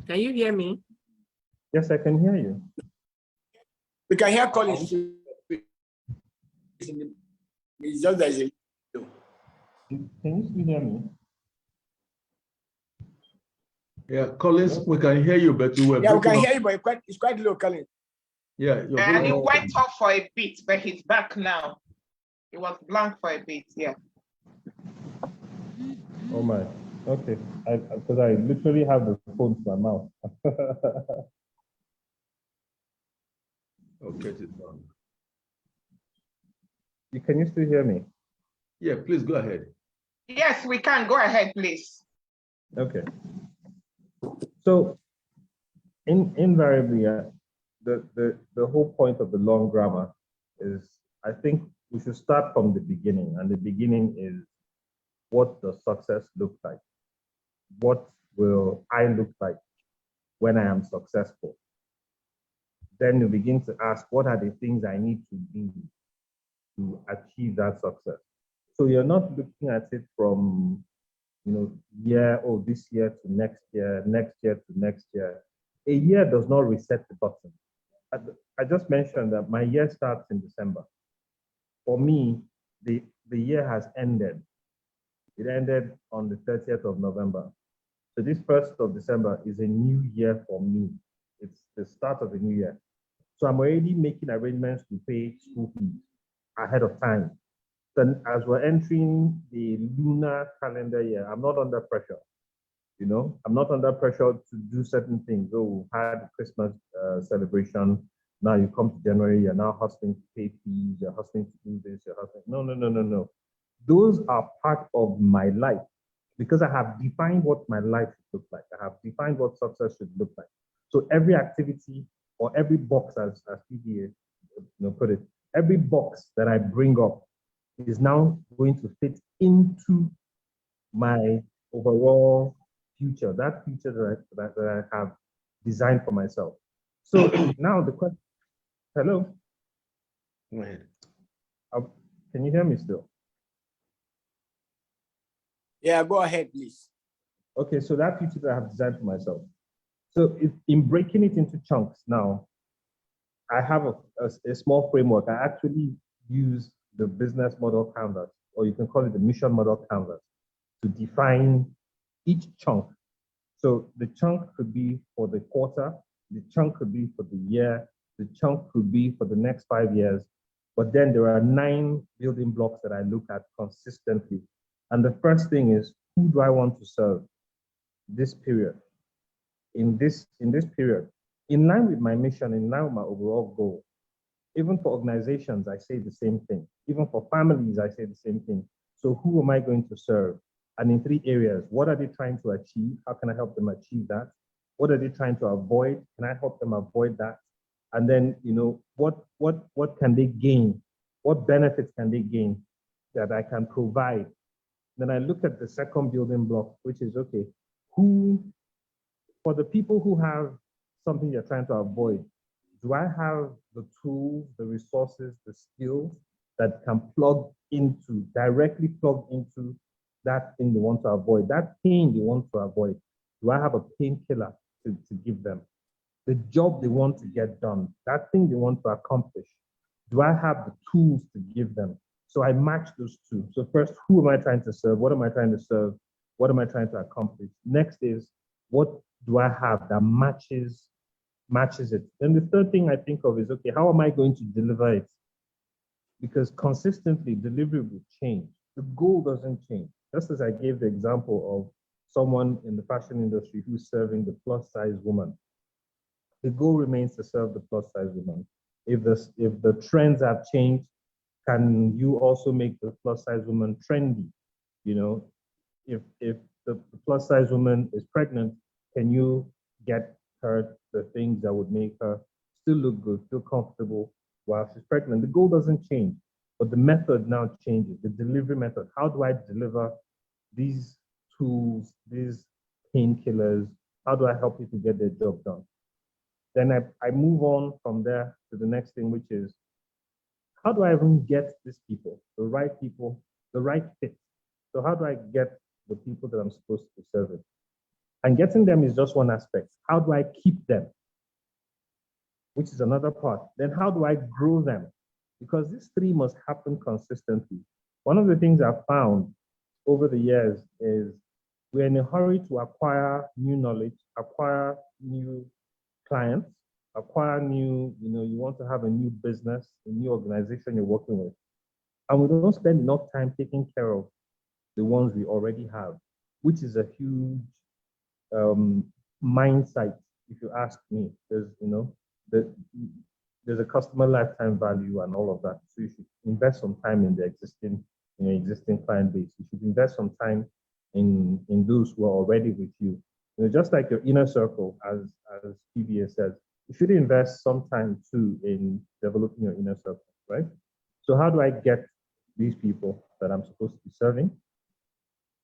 Can you hear me? Yes, I can hear you. We can hear Collins. It's just that it's a- Can you still hear me? Yeah, Collins, we can hear you, but you were yeah, we breaking can up. hear you, but it's quite low, Collins. Yeah, you're And breaking it up. went off for a bit, but he's back now. It was blank for a bit, yeah. Oh my. Okay. Because I literally have the phone to my mouth. Okay, it's done. Can you still hear me? Yeah, please go ahead. Yes, we can. Go ahead, please. Okay. So invariably, the whole point of the long grammar is, I think we should start from the beginning, and the beginning is, what does success look like? What will I look like when I am successful? Then you begin to ask, what are the things I need to do to achieve that success? So you're not looking at it from, this year to next year to next year. A year does not reset the button. I just mentioned that my year starts in December. For me, the year has ended. It ended on the 30th of November. So this 1st of December is a new year for me. It's the start of a new year. So I'm already making arrangements to pay school fees ahead of time. Then as we're entering the lunar calendar year, I'm not under pressure. I'm not under pressure to do certain things. Oh, we've had Christmas celebration. Now you come to January, you're now hustling to pay fees, you're hustling to do this, you're hustling. No, no, no, no, no. Those are part of my life because I have defined what my life should look like. I have defined what success should look like. So every activity or every box, as PDA put it, every box that I bring up is now going to fit into my overall future, that future that I have designed for myself. So now the question, hello? Go ahead. Can you hear me still? Yeah, go ahead, please. Okay, so that future that I have designed for myself. So in breaking it into chunks now, I have a small framework. I actually use the business model canvas, or you can call it the mission model canvas, to define each chunk. So the chunk could be for the quarter, the chunk could be for the year, the chunk could be for the next 5 years. But then there are 9 building blocks that I look at consistently. And the first thing is, who do I want to serve this period? In this period, in line with my mission, in line with my overall goal. Even for organizations, I say the same thing. Even for families, I say the same thing. So who am I going to serve? And in 3 areas, what are they trying to achieve? How can I help them achieve that? What are they trying to avoid? Can I help them avoid that? And then, what can they gain? What benefits can they gain that I can provide? Then I look at the second building block, which is, okay, for the people who have something they're trying to avoid, do I have the tools, the resources, the skills that can directly plug into that thing they want to avoid, that pain they want to avoid? Do I have a painkiller to give them? The job they want to get done, that thing they want to accomplish, do I have the tools to give them? So I match those two. So first, who am I trying to serve? What am I trying to serve? What am I trying to accomplish? Next is, what do I have that matches it? Then the third thing I think of is, okay, how am I going to deliver it? Because consistently, delivery will change. The goal doesn't change. Just as I gave the example of someone in the fashion industry who's serving the plus size woman. The goal remains to serve the plus size woman. If the trends have changed, can you also make the plus size woman trendy? If the plus size woman is pregnant, can you get her the things that would make her still look good, feel comfortable while she's pregnant? The goal doesn't change, but the method now changes, the delivery method. How do I deliver these tools, these painkillers? How do I help people get their job done? Then I move on from there to the next thing, which is how do I even get these people, the right fit? So how do I get the people that I'm supposed to be serving? And getting them is just one aspect. How do I keep them? Which is another part. Then how do I grow them? Because these three must happen consistently. One of the things I've found over the years is we're in a hurry to acquire new knowledge, acquire new clients, acquire new, you want to have a new business, a new organization you're working with. And we don't spend enough time taking care of the ones we already have, which is a huge mindset, if you ask me. There's a customer lifetime value and all of that. So you should invest some time in your existing client base. You should invest some time in those who are already with you. Just like your inner circle, as PBA says, you should invest some time too in developing your inner circle, right? So how do I get these people that I'm supposed to be serving?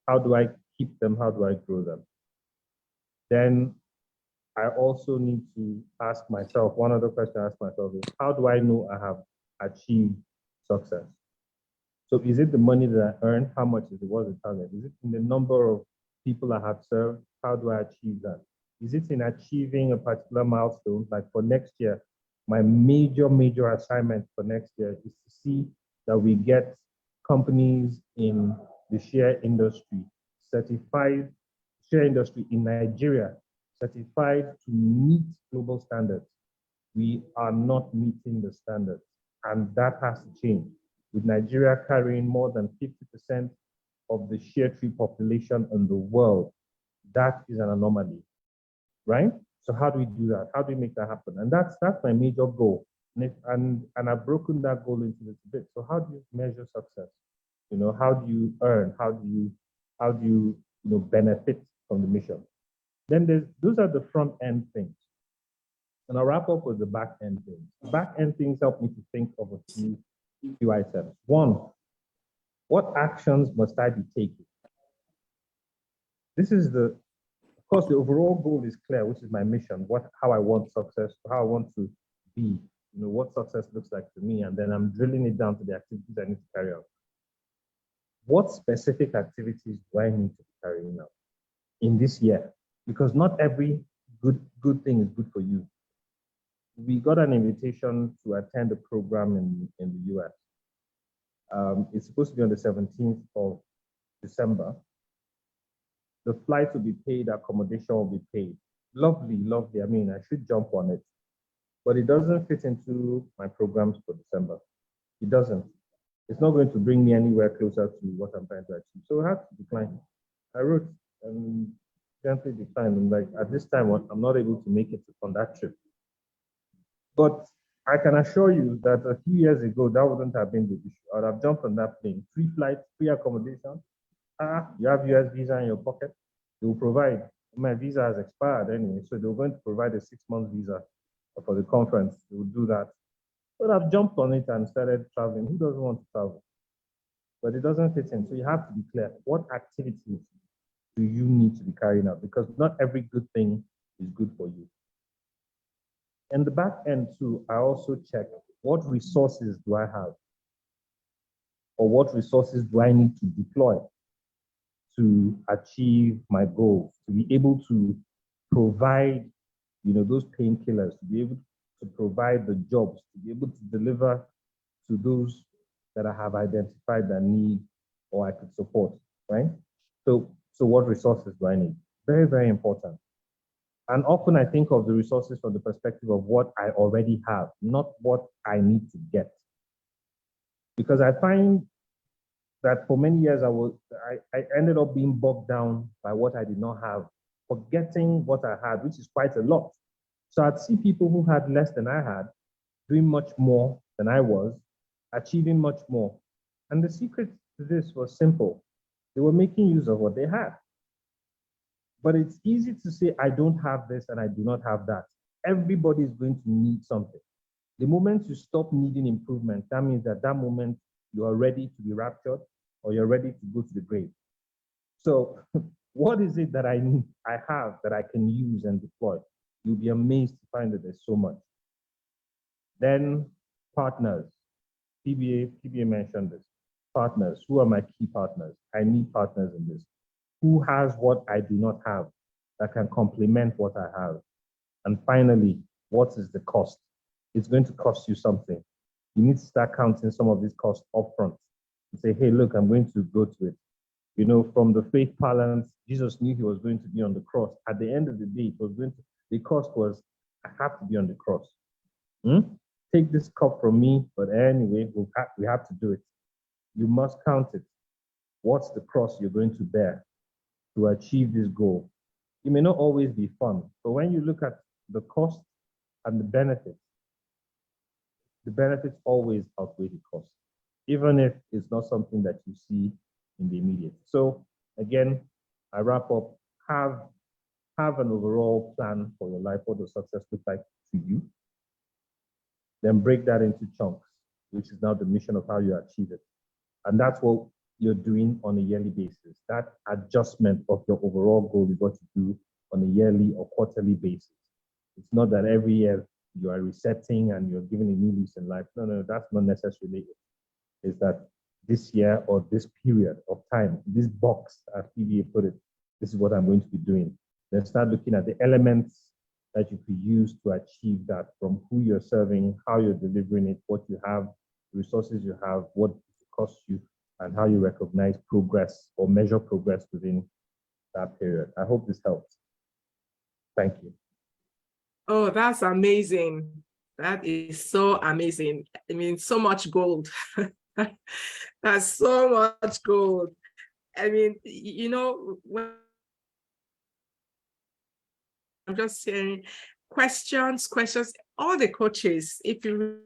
How do I keep them? How do I grow them? Then I also need to ask myself, one other question I ask myself is, how do I know I have achieved success? So is it the money that I earn? How much is it? What's the target? Is it in the number of people I have served? How do I achieve that? Is it in achieving a particular milestone? Like for next year, my major assignment for next year is to see that we get companies in the share industry certified, share industry in Nigeria certified to meet global standards. We are not meeting the standards, and that has to change. With Nigeria carrying more than 50% of the share tree population in the world, that is an anomaly, right? So how do we do that? How do we make that happen? And that's my major goal. And I've broken that goal into little bits. So how do you measure success? How do you earn? How do you benefit from the mission? Then those are the front end things. And I'll wrap up with the back end things. The back end things help me to think of a few items. One, what actions must I be taking? This is of course, the overall goal is clear, which is my mission, how I want success, how I want to be, what success looks like to me, and then I'm drilling it down to the activities I need to carry out. What specific activities do I need to be carrying out in this year? Because not every good thing is good for you. We got an invitation to attend a program in the US. It's supposed to be on the 17th of December. The flight will be paid, accommodation will be paid. Lovely. I mean, I should jump on it. But it doesn't fit into my programs for December. It doesn't. It's not going to bring me anywhere closer to what I'm trying to achieve. So I had to decline. I wrote and gently declined. I'm like, at this time, I'm not able to make it on that trip. But I can assure you that a few years ago, that wouldn't have been the issue. I would have jumped on that plane, free flight, free accommodation. You have US visa in your pocket. They will provide. My visa has expired anyway, so they were going to provide a 6-month visa for the conference. They would do that. But I've jumped on it and started traveling. Who doesn't want to travel? But it doesn't fit in. So you have to be clear. What activities do you need to be carrying out? Because not every good thing is good for you. And the back end too, I also check what resources do I have? Or what resources do I need to deploy to achieve my goals, to be able to provide, those painkillers, to be able to provide the jobs, to be able to deliver to those that I have identified that need or I could support, right? So what resources do I need? Very, very important. And often I think of the resources from the perspective of what I already have, not what I need to get. Because I find that for many years I ended up being bogged down by what I did not have, forgetting what I had, which is quite a lot. So I'd see people who had less than I had, doing much more than I was, achieving much more. And the secret to this was simple. They were making use of what they had. But it's easy to say, I don't have this and I do not have that. Everybody is going to need something. The moment you stop needing improvement, that means that moment you are ready to be raptured or you're ready to go to the grave. So what is it that I have that I can use and deploy? You'll be amazed to find that there's so much. Then partners. PBA mentioned this. Partners. Who are my key partners? I need partners in this. Who has what I do not have that can complement what I have? And finally, what is the cost? It's going to cost you something. You need to start counting some of these costs upfront and say, hey, look, I'm going to go to it. You know, from the faith balance, Jesus knew he was going to be on the cross. At the end of the day, the cost was, I have to be on the cross. Take this cup from me, but anyway, we have to do it. You must count it. What's the cross you're going to bear to achieve this goal? It may not always be fun, but when you look at the cost and the benefits always outweigh the cost, even if it's not something that you see in the immediate. So again, I wrap up, have an overall plan for your life, what does success look like to you? Then break that into chunks, which is now the mission of how you achieve it. And that's what you're doing on a yearly basis. That adjustment of your overall goal is what you do on a yearly or quarterly basis. It's not that every year you are resetting and you're giving a new lease in life. No, that's not necessarily it. It's that this year or this period of time, this box, as PBA put it, this is what I'm going to be doing. Then start looking at the elements that you could use to achieve that, from who you're serving, how you're delivering it, what you have, resources you have, what it costs you, and how you recognize progress or measure progress within that period. I hope this helps. Thank you. Oh, that's amazing. That is so amazing. I mean, so much gold. That's so much gold. I mean, you know, when I'm just saying questions, all the coaches, if you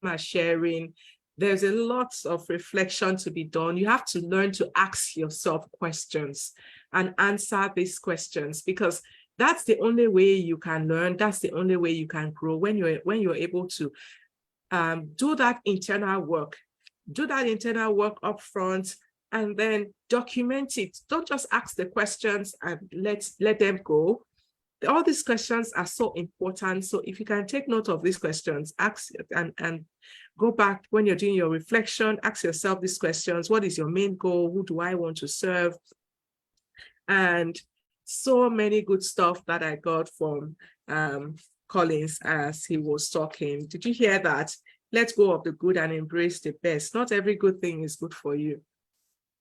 are sharing, there's a lot of reflection to be done. You have to learn to ask yourself questions and answer these questions, because that's the only way you can learn. That's the only way you can grow, when you're able to do that internal work. Do that internal work up front and then document it. Don't just ask the questions and let them go. All these questions are so important. So if you can take note of these questions, ask and go back when you're doing your reflection, ask yourself these questions. What is your main goal? Who do I want to serve? And so many good stuff that I got from Collins as he was talking. Did you hear that? Let go of the good and embrace the best. Not every good thing is good for you.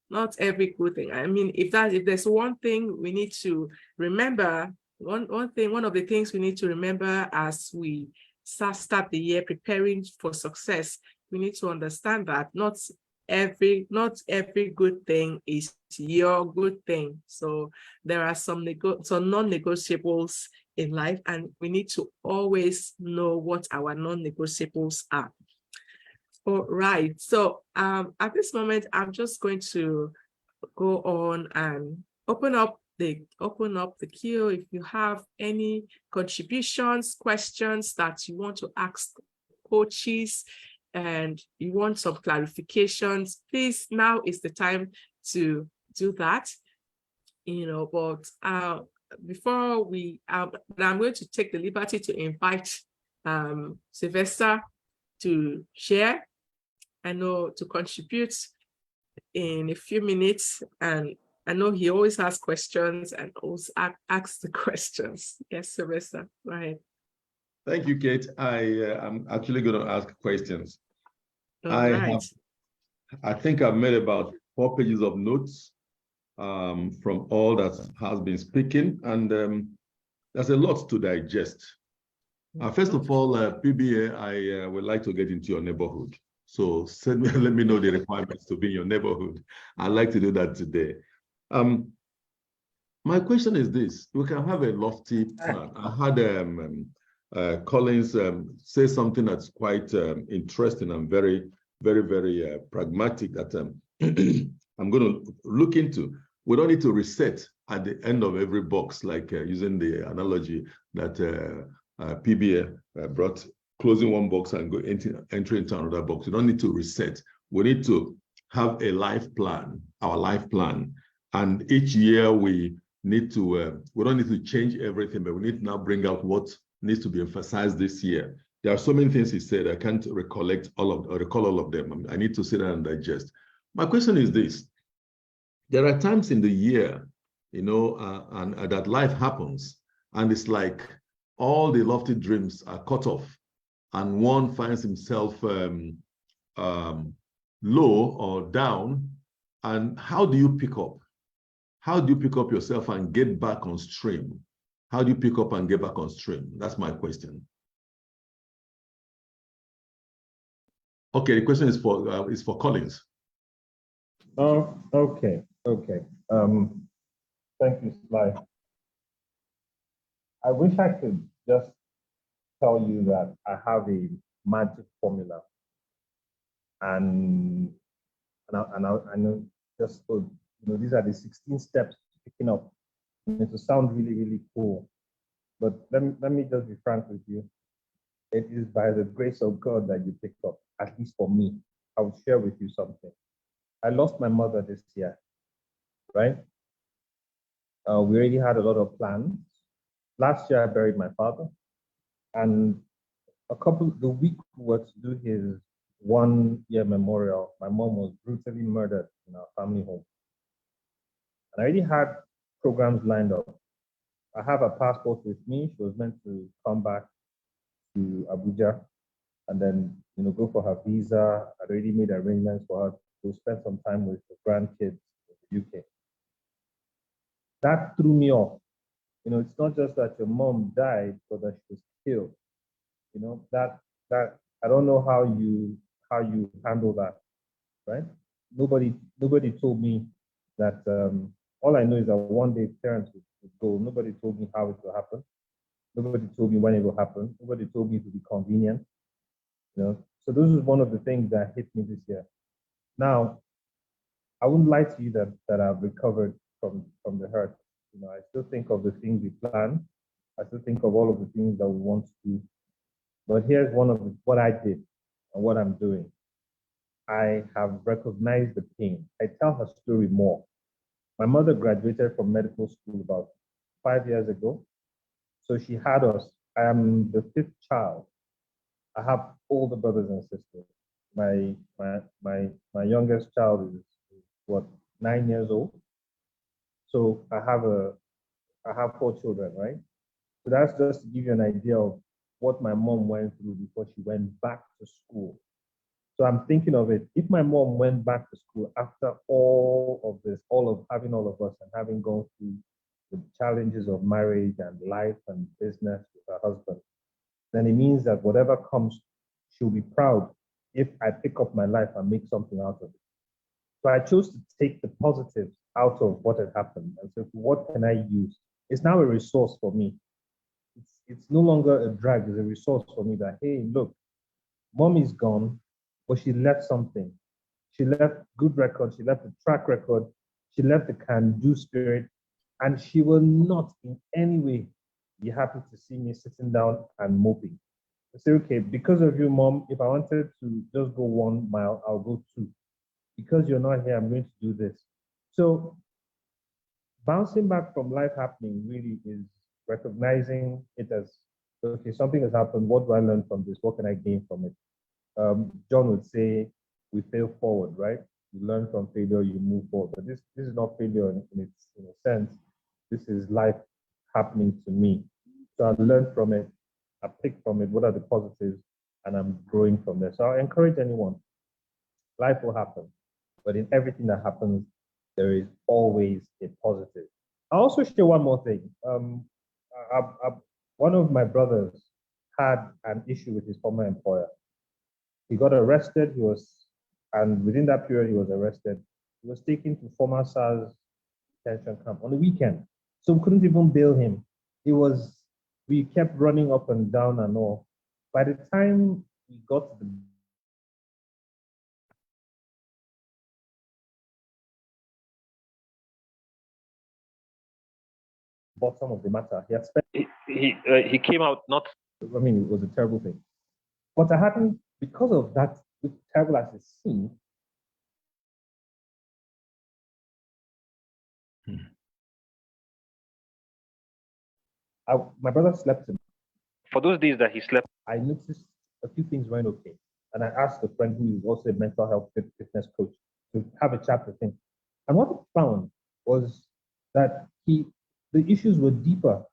Not every good thing. I mean, if there's one thing we need to remember, one of the things we need to remember as we start the year preparing for success, we need to understand that not every good thing is your good thing. So there are some non-negotiables in life, and we need to always know what our non-negotiables are. All right. So at this moment, I'm just going to go on and open up the queue. If you have any contributions, questions that you want to ask coaches, and you want some clarifications, please, now is the time to do that. But before I'm going to take the liberty to invite Sylvester to share, to contribute in a few minutes. And I know he always has questions and always asks the questions. Yes, Sylvester, go ahead. Thank you, Kate. I'm actually going to ask questions. Right. I think I've made about 4 pages of notes from all that has been speaking, and there's a lot to digest. First of all, PBA, I would like to get into your neighborhood. So let me know the requirements to be in your neighborhood. I'd like to do that today. My question is this: we can have a lofty plan. I had Collins say something that's quite interesting and very, very, very pragmatic that I'm going to look into. We don't need to reset at the end of every box, like using the analogy that PBA brought, closing one box and entering into another box. We don't need to reset. We need to have a life plan, our life plan. And each year we need to, we don't need to change everything, but we need to now bring out what needs to be emphasized this year. There are so many things he said, I can't recall all of them. I need to sit down and digest. My question is this. There are times in the year, you know, and that life happens, and it's like all the lofty dreams are cut off, and one finds himself low or down. And how do you pick up? How do you pick up yourself and get back on stream? How do you pick up and get back on stream? That's my question. Okay, the question is for Collins. Oh, okay. Thank you, Sly. I wish I could just tell you that I have a magic formula, and I know just so, you know, these are the 16 steps picking up. And it will sound really, really cool. But let me just be frank with you. It is by the grace of God that you pick up, at least for me. I will share with you something. I lost my mother this year, right? We already had a lot of plans. Last year, I buried my father. And the week we were to do his 1-year memorial, my mom was brutally murdered in our family home. And I already had programs lined up. I have a passport with me. She was meant to come back to Abuja and then, you know, go for her visa. I'd already made arrangements for her to spend some time with the grandkids in the UK. That threw me off. You know, it's not just that your mom died, but that she was killed. You know, that I don't know how you handle that, right? Nobody told me that. All I know is that one day parents would go. Nobody told me how it will happen. Nobody told me when it will happen. Nobody told me it would be convenient. You know, so this is one of the things that hit me this year. Now, I wouldn't lie to you that I've recovered from the hurt. You know, I still think of the things we plan. I still think of all of the things that we want to do. But here's what I did and what I'm doing. I have recognized the pain. I tell her story more. My mother graduated from medical school about 5 years ago. So she had us. I am the 5th child. I have older brothers and sisters. My youngest child is what, 9 years old. So I have 4 children, right? So that's just to give you an idea of what my mom went through before she went back to school. So I'm thinking of it. If my mom went back to school after all of this, all of having all of us and having gone through the challenges of marriage and life and business with her husband, then it means that whatever comes, she'll be proud if I pick up my life and make something out of it. So I chose to take the positives out of what had happened. And so what can I use? It's now a resource for me. It's no longer a drag, it's a resource for me that, hey, look, mom is gone, but she left something. She left good record, she left a track record, she left the can-do spirit, and she will not in any way be happy to see me sitting down and moping. I say, okay, because of you, mom, if I wanted to just go 1 mile, I'll go 2. Because you're not here, I'm going to do this. So bouncing back from life happening really is recognizing it as, okay, something has happened. What do I learn from this? What can I gain from it? John would say, we fail forward, right? You learn from failure, you move forward. But this is not failure in a sense. This is life happening to me. So I learned from it. I picked from it. What are the positives? And I'm growing from there. So I encourage anyone. Life will happen. But in everything that happens, there is always a positive. I'll also share one more thing. One of my brothers had an issue with his former employer. He got arrested. And within that period, he was arrested. He was taken to former SARS detention camp on the weekend. So we couldn't even bail him. We kept running up and down and all. By the time we got to the bottom of the matter, he had spent. He came out not. I mean, it was a terrible thing. But I hadn't, because of that, terrible as it seemed. My brother slept in. For those days that he slept, I noticed a few things weren't okay. And I asked a friend who is also a mental health fitness coach to have a chat with him. And what I found was that the issues were deeper.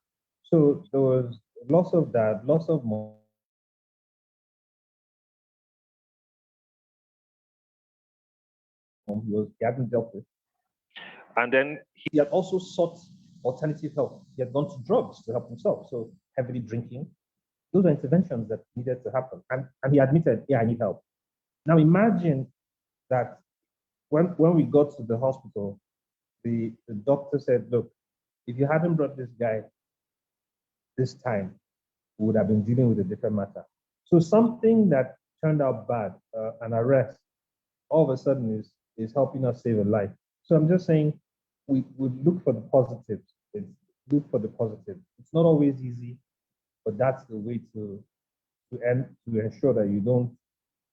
So there was loss of dad, loss of mom. He hadn't dealt with. and then He had also sought alternative help. He had gone to drugs to help himself. So heavily drinking. Those are interventions that needed to happen. And he admitted, yeah, I need help. Now imagine that when we got to the hospital, the doctor said, look, if you hadn't brought this guy this time, we would have been dealing with a different matter. So something that turned out bad, an arrest, all of a sudden is helping us save a life. So I'm just saying, we look for the positives. Look for the positive. It's not always easy, but that's the way to ensure that you don't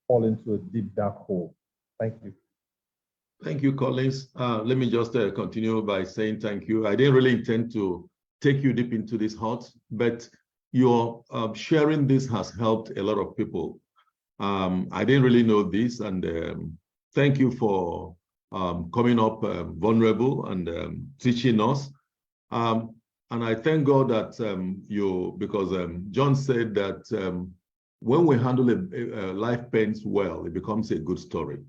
fall into a deep dark hole. Thank you. Thank you, Collins. Let me just continue by saying thank you. I didn't really intend to take you deep into this hot, but your sharing this has helped a lot of people. I didn't really know this, and thank you for coming up vulnerable and teaching us. And I thank God that because John said that when we handle a life pains well, it becomes a good story.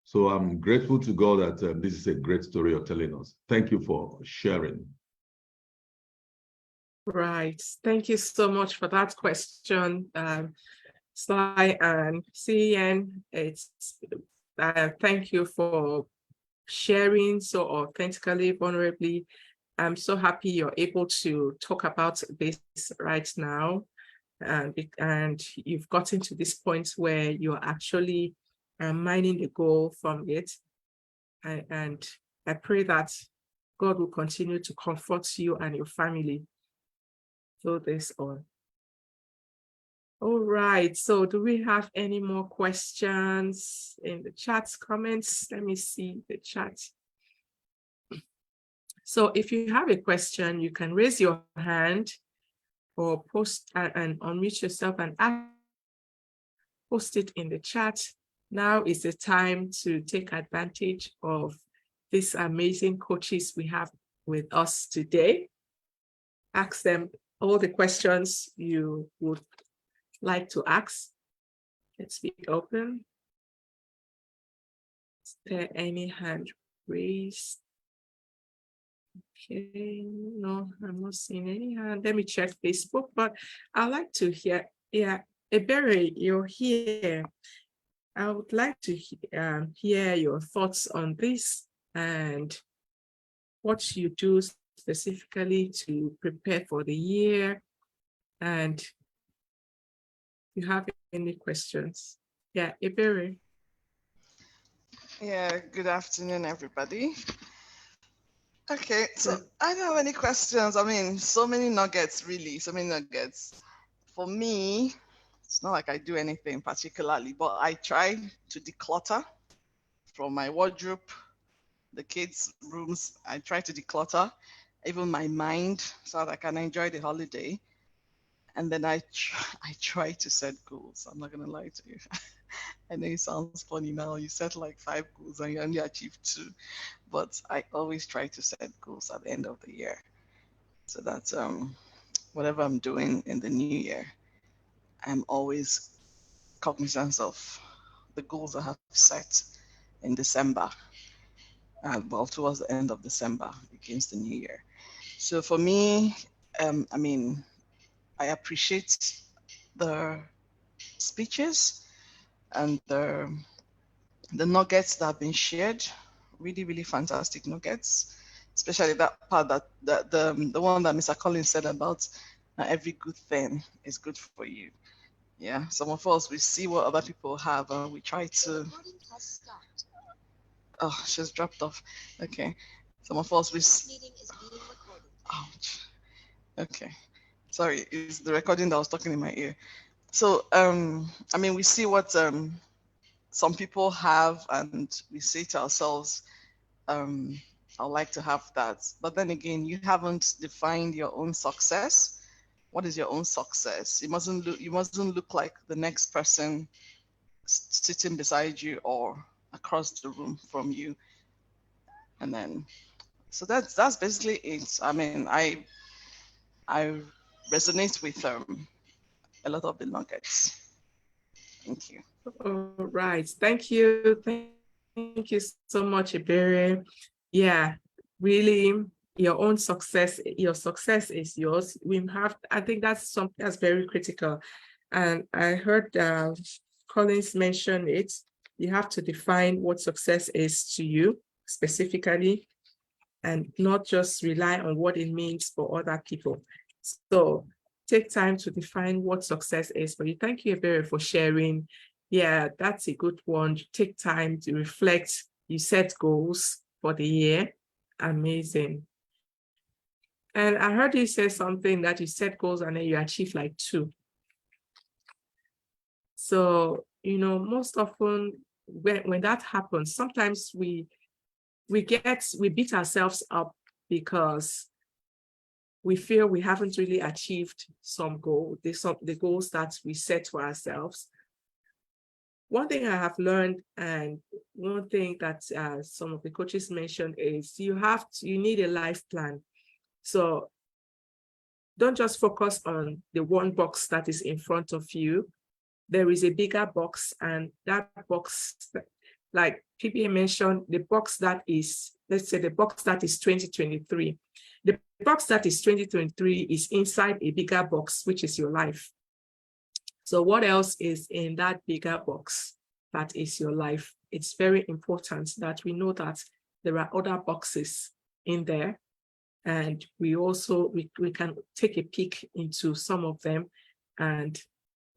So I'm grateful to God that this is a great story you're telling us. Thank you for sharing. Right. Thank you so much for that question, Sly and CN. Thank you for sharing so authentically, vulnerably. I'm so happy you're able to talk about this right now. And you've gotten to this point where you're actually mining the goal from it. And I pray that God will continue to comfort you and your family through this on. All right, so do we have any more questions in the chat comments? Let me see the chat. So if you have a question, you can raise your hand or post and unmute yourself and post it in the chat. Now is the time to take advantage of these amazing coaches we have with us today. Ask them all the questions you would like to ask. Let's be open. Is there any hand raised? Okay, no, I'm not seeing any hand. Let me check Facebook, but I'd like to hear, yeah, Ebere, you're here. I would like to hear your thoughts on this and what you do specifically to prepare for the year. And if you have any questions. Yeah, Ebere. Yeah, good afternoon, everybody. Okay, so I don't have any questions. I mean, so many nuggets, really, so many nuggets. For me, it's not like I do anything particularly, but I try to declutter from my wardrobe, the kids' rooms. I try to declutter, even my mind, so that I can enjoy the holiday. And then I try to set goals. I'm not going to lie to you. I know it sounds funny now. You set like 5 goals and you only achieve 2. But I always try to set goals at the end of the year. So that whatever I'm doing in the new year, I'm always cognizant of the goals I have set in December. Well, towards the end of December against the new year. So for me, I mean, I appreciate the speeches and the nuggets that have been shared. Really, really fantastic nuggets, especially that part that the one that Mr. Collins said about every good thing is good for you. Yeah, some of us, we see what other people have and we try to. Oh, she's dropped off. Okay, some of us we. Ouch. Okay, sorry, it's the recording that was talking in my ear. So I mean, we see what some people have and we say to ourselves, I'd like to have that. But then again, you haven't defined your own success. what is your own success? You mustn't look like the next person sitting beside you or across the room from you. And then, so that's basically it. I mean, I resonate with a lot of the nuggets. Thank you. All right. Thank you. Thank you so much, Iberi. Yeah, really, your success is yours. I think that's something that's very critical. And I heard Collins mention it. You have to define what success is to you specifically, and not just rely on what it means for other people. So take time to define what success is for you. Thank you, Ebere, for sharing. Yeah, that's a good one. Take time to reflect. You set goals for the year. Amazing. And I heard you say something that you set goals and then you achieve like 2. So, most often when that happens, sometimes we beat ourselves up because we feel we haven't really achieved some goal, the goals that we set for ourselves. One thing I have learned, and one thing that some of the coaches mentioned, is you need a life plan. So don't just focus on the one box that is in front of you. There is a bigger box, and that box, like PBA mentioned, the box that is, let's say the box that is 2023. The box that is 2023 is inside a bigger box, which is your life. So what else is in that bigger box that is your life? It's very important that we know that there are other boxes in there, and we can take a peek into some of them and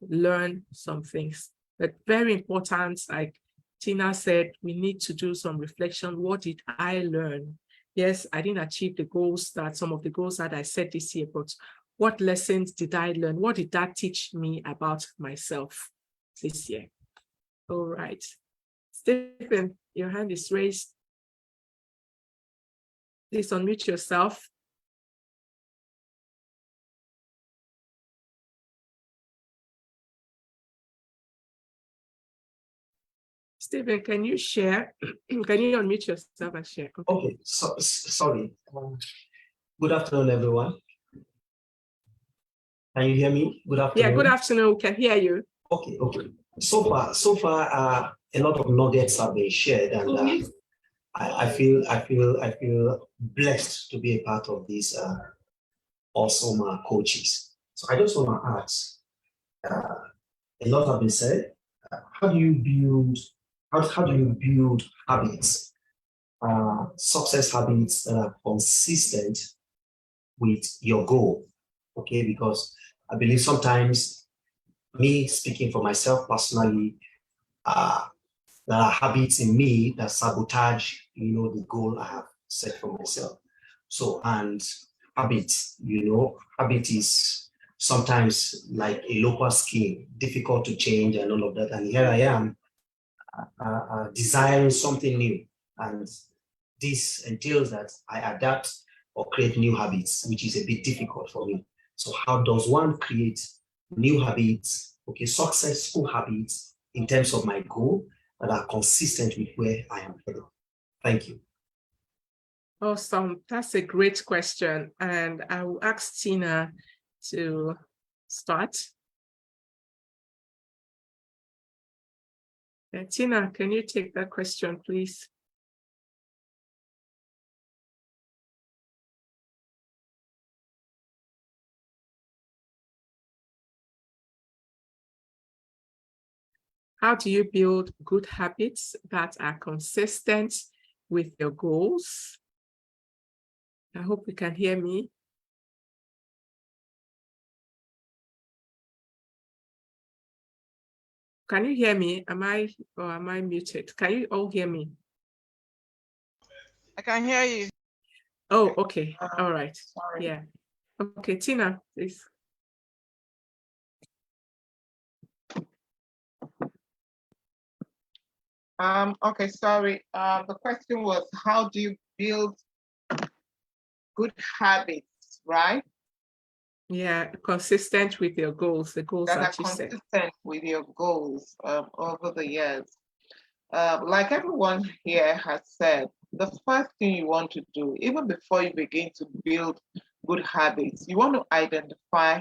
learn some things. But very important, like Tina said, we need to do some reflection. What did I learn? Yes, I didn't achieve some of the goals that I set this year, but what lessons did I learn? What did that teach me about myself this year? All right. Stephen, your hand is raised. Please unmute yourself. Stephen, can you share? Can you unmute yourself and share? Okay, sorry. Good afternoon, everyone. Can you hear me? Good afternoon. Yeah, good afternoon. We can hear you. Okay. So far, a lot of nuggets have been shared, and I feel blessed to be a part of these awesome coaches. So I just want to ask, a lot have been said. How do you build habits, success habits that are consistent with your goal? Okay, because I believe sometimes, me speaking for myself personally, there are habits in me that sabotage, the goal I have set for myself. So, and habits, habit is sometimes like a local skin, difficult to change and all of that. And here I am desiring something new. And this entails that I adapt or create new habits, which is a bit difficult for me. So how does one create new habits, successful habits in terms of my goal that are consistent with where I am headed? Thank you. Awesome. That's a great question. And I will ask Tina to start. Tina, can you take that question, please? How do you build good habits that are consistent with your goals? I hope you can hear me. Can you hear me? Am I muted? Can you all hear me? I can hear you. Oh, okay. All right. Sorry. Yeah. Okay, Tina, please. Okay, sorry. The question was, how do you build good habits, right? Yeah, consistent with your goals, the goals that are that you set. consistent with your goals over the years. Like everyone here has said, the first thing you want to do, even before you begin to build good habits, you want to identify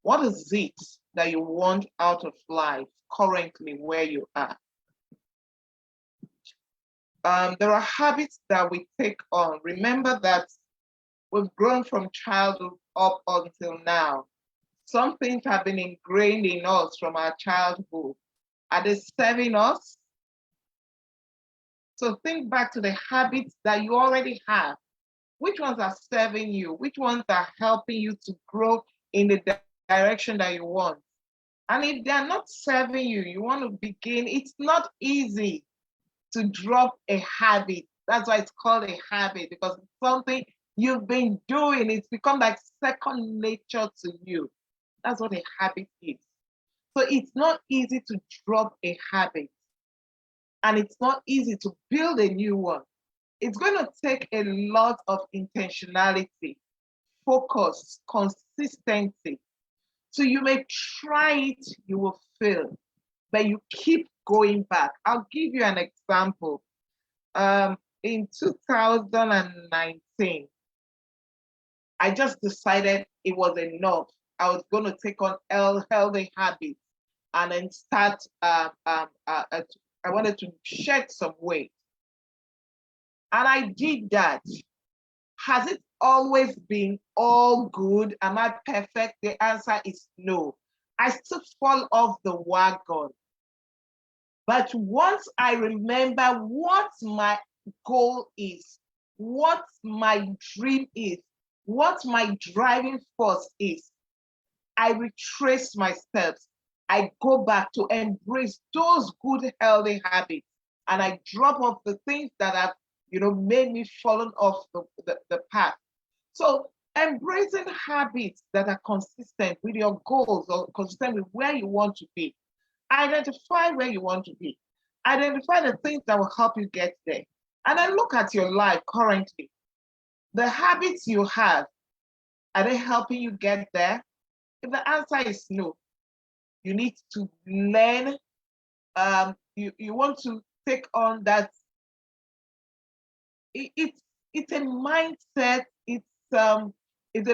what is it that you want out of life currently where you are. There are habits that we take on. Remember that we've grown from childhood up until now. Some things have been ingrained in us from our childhood. Are they serving us? So think back to the habits that you already have. Which ones are serving you? Which ones are helping you to grow in the direction that you want? And if they're not serving you, you want to begin. It's not easy to drop a habit. That's why it's called a habit, because it's something you've been doing. It's become like second nature to you. That's what a habit is. So it's not easy to drop a habit. And it's not easy to build a new one. It's going to take a lot of intentionality, focus, consistency. So you may try it, you will fail, but you keep going back. I'll give you an example. In 2019, I just decided it was enough. I was going to take on healthy habits and then start, I wanted to shed some weight. And I did that. Has it always been all good? Am I perfect? The answer is no. I still fall off the wagon. But once I remember what my goal is, what my dream is, what my driving force is, I retrace my steps. I go back to embrace those good, healthy habits, and I drop off the things that have, made me fallen off the path. So embracing habits that are consistent with your goals or consistent with where you want to be. Identify where you want to be. Identify the things that will help you get there. And then look at your life currently. The habits you have, are they helping you get there? If the answer is no, you need to learn. You want to take on that. It's a mindset. It's a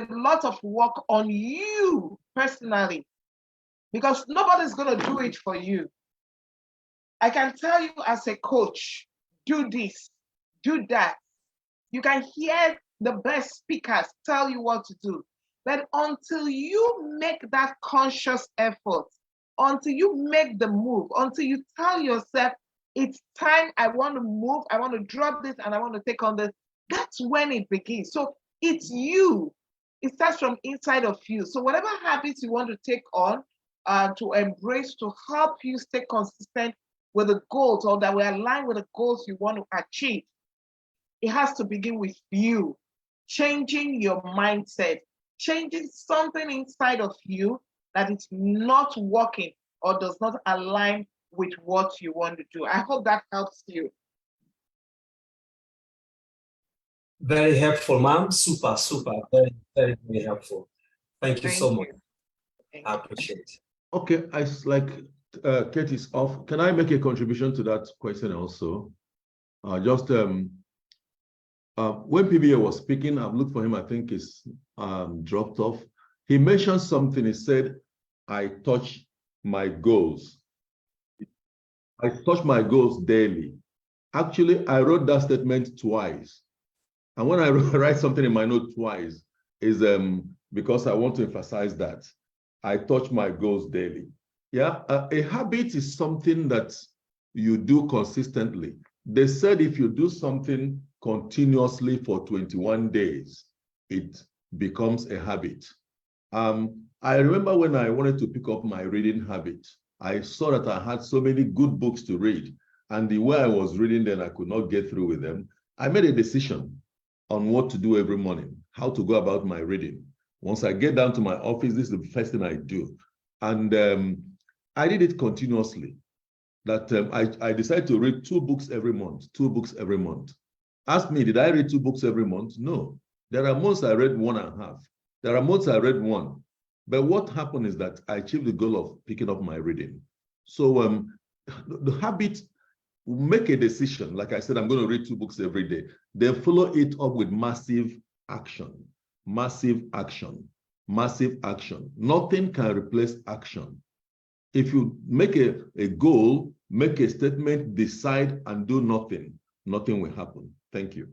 lot of work on you personally, because nobody's going to do it for you. I can tell you as a coach, do this, do that. You can hear the best speakers tell you what to do. But until you make that conscious effort, until you make the move, until you tell yourself, it's time, I want to move, I want to drop this, and I want to take on this, that's when it begins. So it's you. It starts from inside of you. So whatever habits you want to take on, to embrace, to help you stay consistent with the goals, or that will align with the goals you want to achieve, it has to begin with you. Changing your mindset, changing something inside of you that is not working or does not align with what you want to do. I hope that helps you. Very helpful, ma'am. Super, super. Very, very, very helpful. Thank you so much. I appreciate it. Okay, Kate is off. Can I make a contribution to that question also? When PBA was speaking, I've looked for him, I think he's dropped off. He mentioned something. He said, I touch my goals. I touch my goals daily. Actually, I wrote that statement twice. And when I write something in my note twice, is because I want to emphasize that I touch my goals daily. Yeah, a habit is something that you do consistently. They said if you do something continuously for 21 days, it becomes a habit. I remember when I wanted to pick up my reading habit, I saw that I had so many good books to read, and the way I was reading them, I could not get through with them. I made a decision on what to do every morning, how to go about my reading. Once I get down to my office, this is the first thing I do. And I did it continuously. That I decided to read 2 books every month, 2 books every month. Ask me, did I read 2 books every month? No. There are months I read 1.5. There are months I read one, but what happened is that I achieved the goal of picking up my reading. So the habit, make a decision. Like I said, I'm going to read 2 books every day. Then follow it up with massive action, massive action, massive action. Nothing can replace action. If you make a goal, make a statement, decide, and do nothing, nothing will happen. Thank you.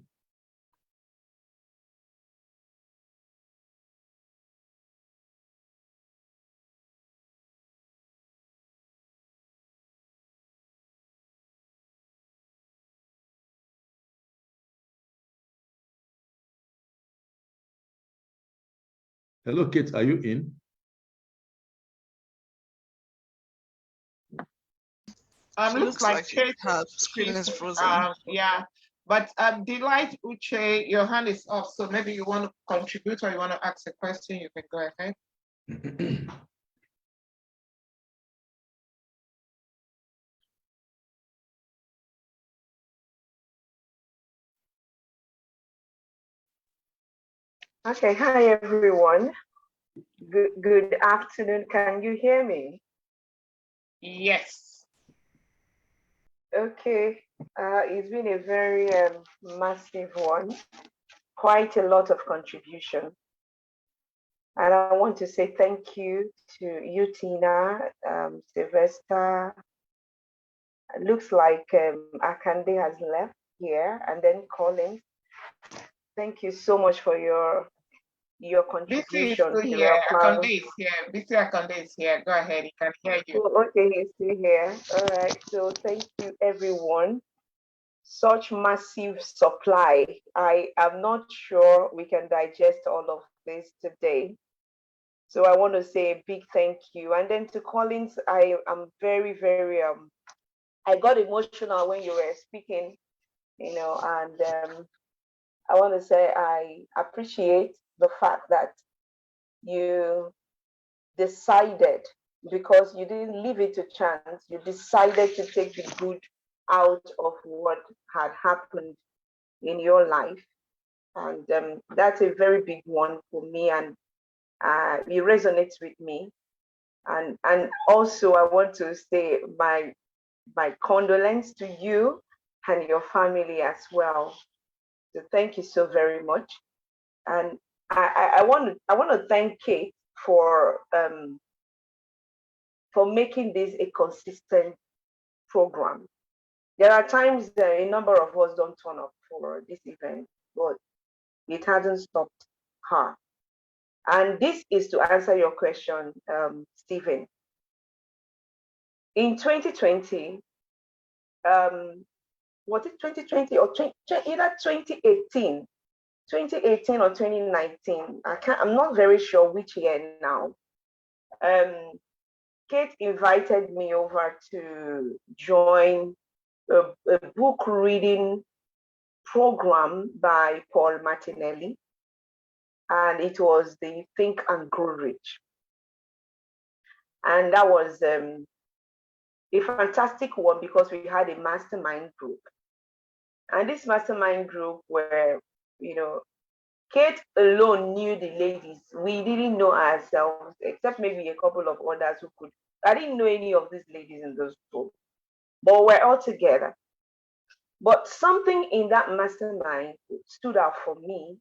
Hello, Kate, are you in? She Looks like Kate, her screen is frozen. yeah. But Delight Uche, your hand is up, so maybe you want to contribute or you want to ask a question, you can go ahead. Okay, hi everyone. Good afternoon. Can you hear me? Yes. Okay, it's been a very massive one, quite a lot of contribution. And I want to say thank you to you, Tina, Sylvester. It looks like Akande has left here, and then Colin. Thank you so much for your BC is contribution. still here. Akande is here. BC Akande is here. Go ahead. He can hear you. Oh, okay, he's still here. All right. So thank you, everyone. Such massive supply. I am not sure we can digest all of this today. So I want to say a big thank you. And then to Collins, I am very, very I got emotional when you were speaking, you know, and I want to say I appreciate the fact that you decided, because you didn't leave it to chance, you decided to take the good out of what had happened in your life. And that's a very big one for me, and it resonates with me. And also I want to say my condolence to you and your family as well. So thank you so very much. And I want to thank Kate for making this a consistent program. There are times that a number of us don't turn up for this event, but it hasn't stopped her. And this is to answer your question, Stephen. In 2020, was it 2020 or either 2018, 2018 or 2019? I'm not very sure which year now. Kate invited me over to join a book reading program by Paul Martinelli, and it was the Think and Grow Rich. And that was a fantastic one because we had a mastermind group. And this mastermind group where, you know, Kate alone knew the ladies. We didn't know ourselves, except maybe a couple of others who could. I didn't know any of these ladies in those group, but we're all together. But something in that mastermind stood out for me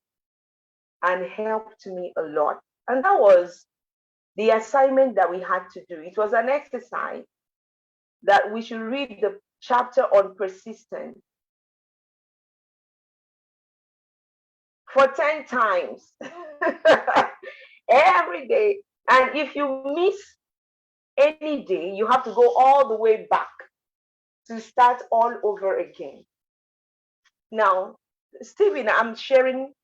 and helped me a lot. And that was the assignment that we had to do. It was an exercise that we should read the chapter on persistence for 10 times every day. And if you miss any day, you have to go all the way back to start all over again. Now, Stephen, I'm sharing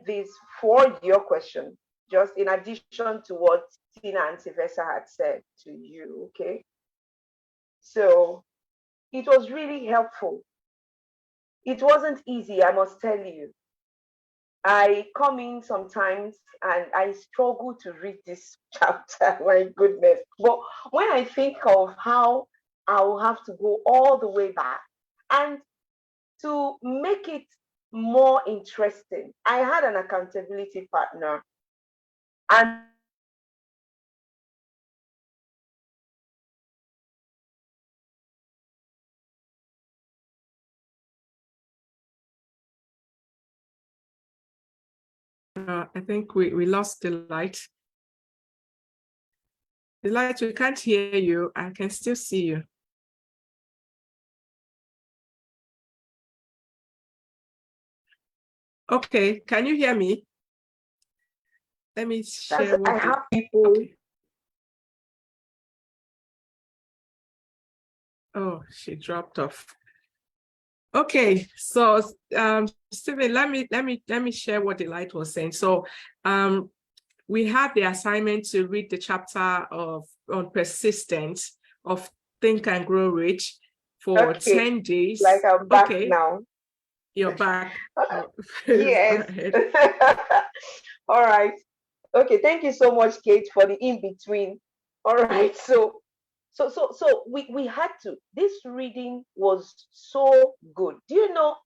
this for your question, just in addition to what Tina and Sylvester had said to you, okay? So it was really helpful. It wasn't easy, I must tell you. I come in sometimes and I struggle to read this chapter, my goodness. But when I think of how I will have to go all the way back and to make it more interesting, I had an accountability partner And I think we lost the light. The light, we can't hear you. I can still see you. Okay, can you hear me? Let me share what I have people. Okay. Oh, she dropped off. Okay, so Stephen, let me share what the light was saying. So we have the assignment to read the chapter on persistence of Think and Grow Rich for Okay, 10 days. like I'm back Okay, now. you're back. Oh, Yes. go ahead. All right. Okay, thank you so much, Kate, for the in-between. All right, so we had to. This reading was so good. Do you know,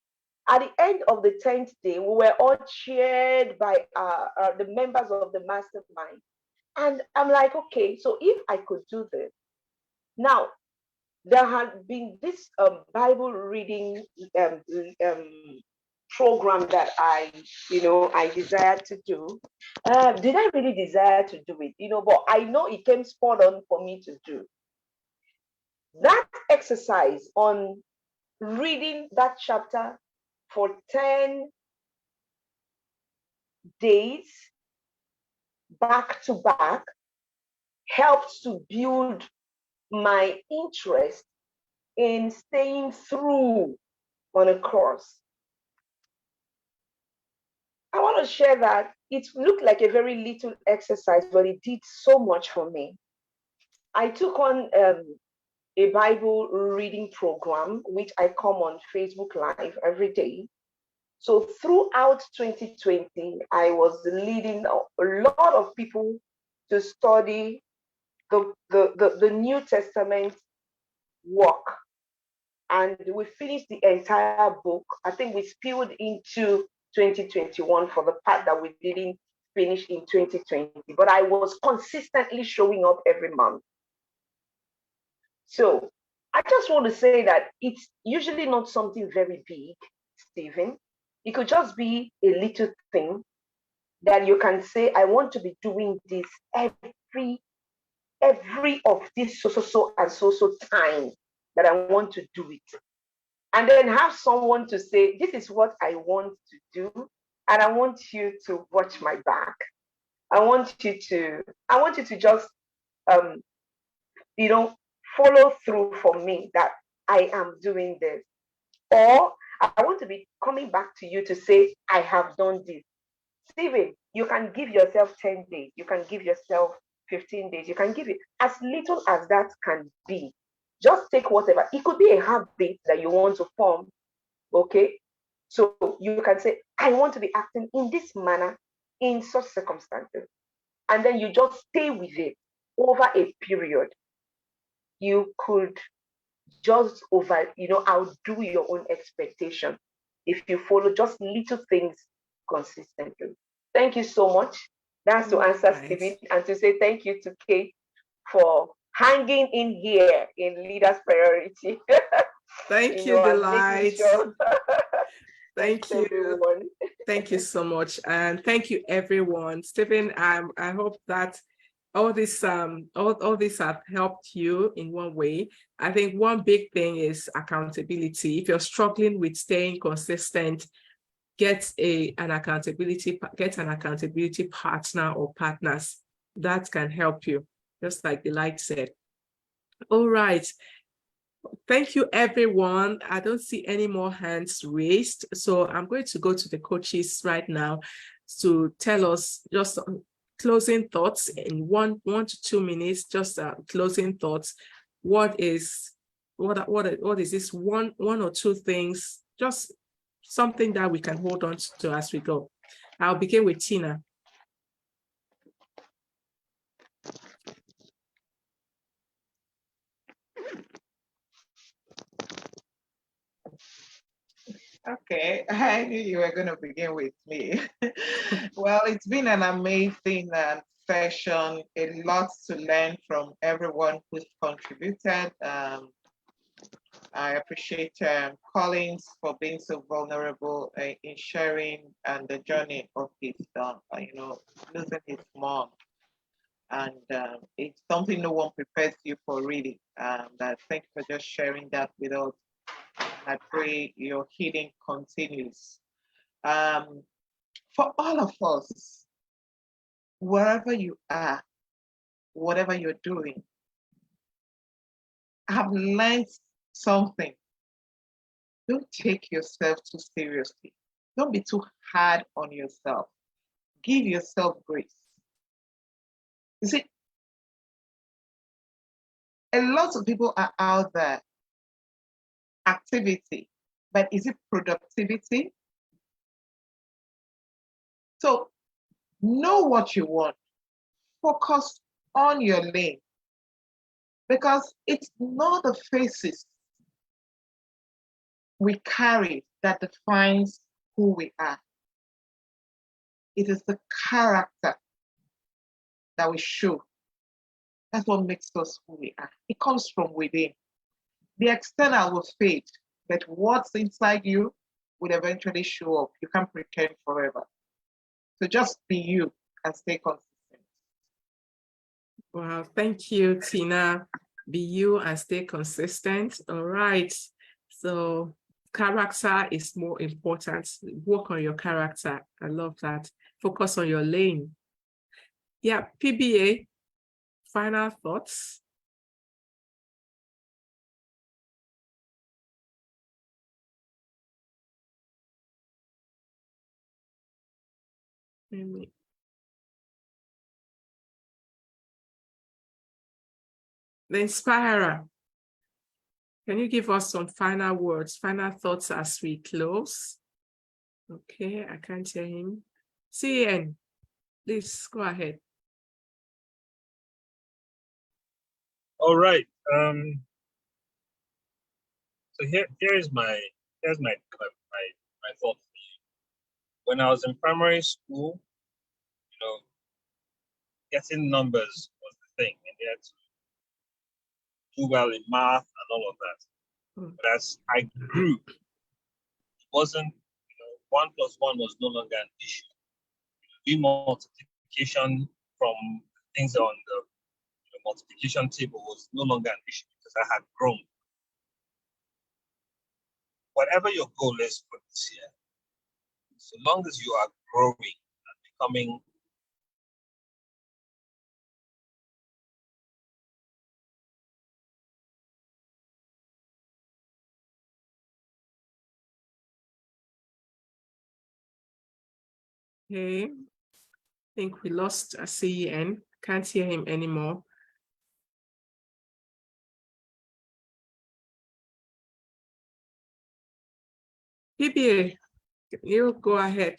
at the end of the 10th day, we were all cheered by the members of the mastermind. And I'm like, okay, so if I could do this. Now, there had been this Bible reading program that I desired to do. Did I really desire to do it? But I know it came spot on for me to do. That exercise on reading that chapter for 10 days back to back helped to build my interest in staying through on a course. I want to share that it looked like a very little exercise, but it did so much for me. I took on a Bible reading program, which I come on Facebook Live every day. So throughout 2020, I was leading a lot of people to study the New Testament work. And we finished the entire book. I think we spilled into 2021 for the part that we didn't finish in 2020. But I was consistently showing up every month. So I just want to say that it's usually not something very big, Stephen. It could just be a little thing that you can say, I want to be doing this every of this so and so time that I want to do it. And then have someone to say, this is what I want to do, and I want you to watch my back. I want you to just follow through for me that I am doing this. Or I want to be coming back to you to say, I have done this. Stephen, you can give yourself 10 days, you can give yourself 15 days, you can give it as little as that can be. Just take whatever. It could be a habit that you want to form. Okay. So you can say, I want to be acting in this manner in such circumstances. And then you just stay with it over a period. You could just outdo your own expectation if you follow just little things consistently. Thank you so much. That's to answer Stephen, and to say thank you to Kate for hanging in here in Leaders Priority. Thank you, Delight. Sure. Thank you, everyone. Thank you so much, and thank you, everyone. Stephen, I hope that all this have helped you in one way. I think one big thing is accountability. If you're struggling with staying consistent, get an accountability partner or partners that can help you, just like the light said. All right. Thank you, everyone. I don't see any more hands raised. So I'm going to go to the coaches right now to tell us just closing thoughts in one to 2 minutes, just closing thoughts. What is this one or two things, just something that we can hold on to as we go. I'll begin with Tina. Okay, I knew you were going to begin with me. Well, it's been an amazing session, a lot to learn from everyone who's contributed. I appreciate Collins for being so vulnerable in sharing and the journey of his, losing his mom. And it's something no one prepares you for, really. But thank you for just sharing that with us. I pray your healing continues. For all of us, wherever you are, whatever you're doing, have learned something. Don't take yourself too seriously. Don't be too hard on yourself. Give yourself grace. You see, a lot of people are out there, activity, but is it productivity? So know what you want. Focus on your lane, because it's not the faces we carry that defines who we are. It is the character that we show. That's what makes us who we are. It comes from within. The external will fade, but what's inside you will eventually show up. You can't pretend forever. So just be you and stay consistent. Wow, thank you, Tina. Be you and stay consistent. All right. So character is more important. Work on your character. I love that. Focus on your lane. Yeah, PBA, final thoughts. The Inspirer, can you give us some final words, final thoughts as we close? Okay, I can't hear him. CN, please go ahead. All right. So here's my thought for you. When I was in primary school, getting numbers was the thing, and you had to do well in math and all of that. But as I grew, it wasn't, 1 + 1 was no longer an issue. Doing multiplication from things on the multiplication table was no longer an issue because I had grown. Whatever your goal is for this year, so long as you are growing and becoming Okay, I think we lost a CN. Can't hear him anymore. PBA, you go ahead.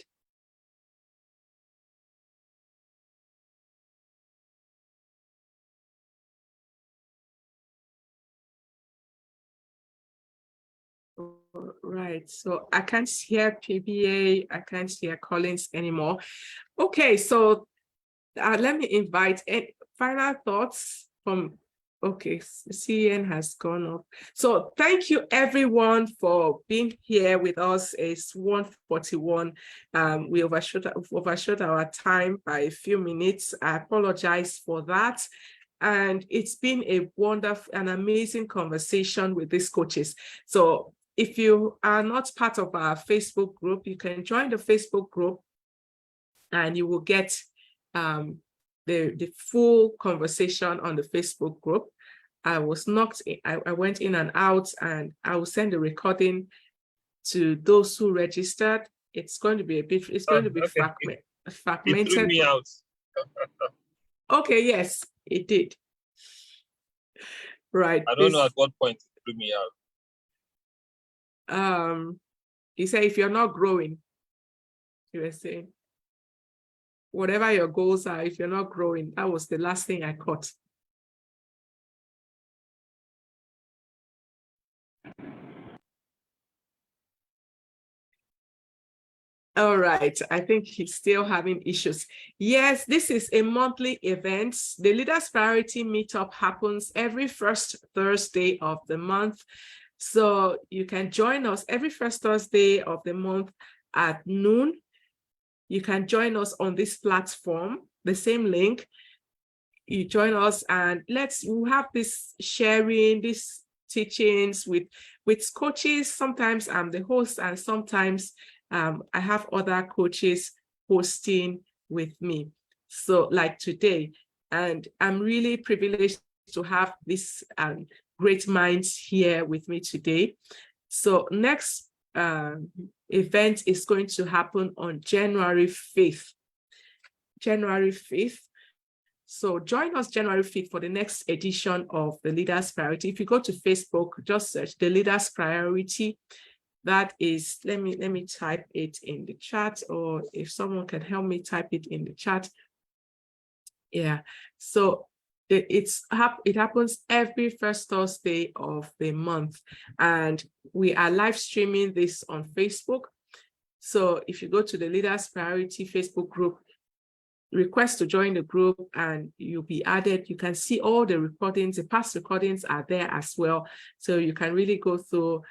Right, so I can't hear PBA, I can't hear Collins anymore. Okay, so let me invite final thoughts from, okay, CN has gone up. So thank you everyone for being here with us. It's 1:41. We overshot our time by a few minutes. I apologize for that. And it's been a wonderful and amazing conversation with these coaches. So if you are not part of our Facebook group, you can join the Facebook group and you will get the full conversation on the Facebook group. I was knocked in, I went in and out, and I will send the recording to those who registered. It's going to be a bit, it's going to be fragmented. It threw me out. Okay, yes, it did. Right. I don't know at what point it threw me out. He said, if you're not growing, you were saying, whatever your goals are, if you're not growing, that was the last thing I caught. All right, I think he's still having issues. Yes, this is a monthly event. The Leaders Priority Meetup happens every first Thursday of the month. So you can join us every first Thursday of the month at noon. You can join us on this platform, the same link. You join us and we'll have this sharing, these teachings with coaches. Sometimes I'm the host and sometimes I have other coaches hosting with me. So like today, and I'm really privileged to have these great minds here with me today. So next event is going to happen on January 5th. January 5th. So join us January 5th for the next edition of the Leaders Priority. If you go to Facebook, just search the Leaders Priority. That is, let me type it in the chat, or if someone can help me type it in the chat. Yeah, so it happens every first Thursday of the month, and we are live streaming this on Facebook. So if you go to the Leaders Priority Facebook group, request to join the group and you'll be added. You can see all the recordings, the past recordings are there as well. So you can really go through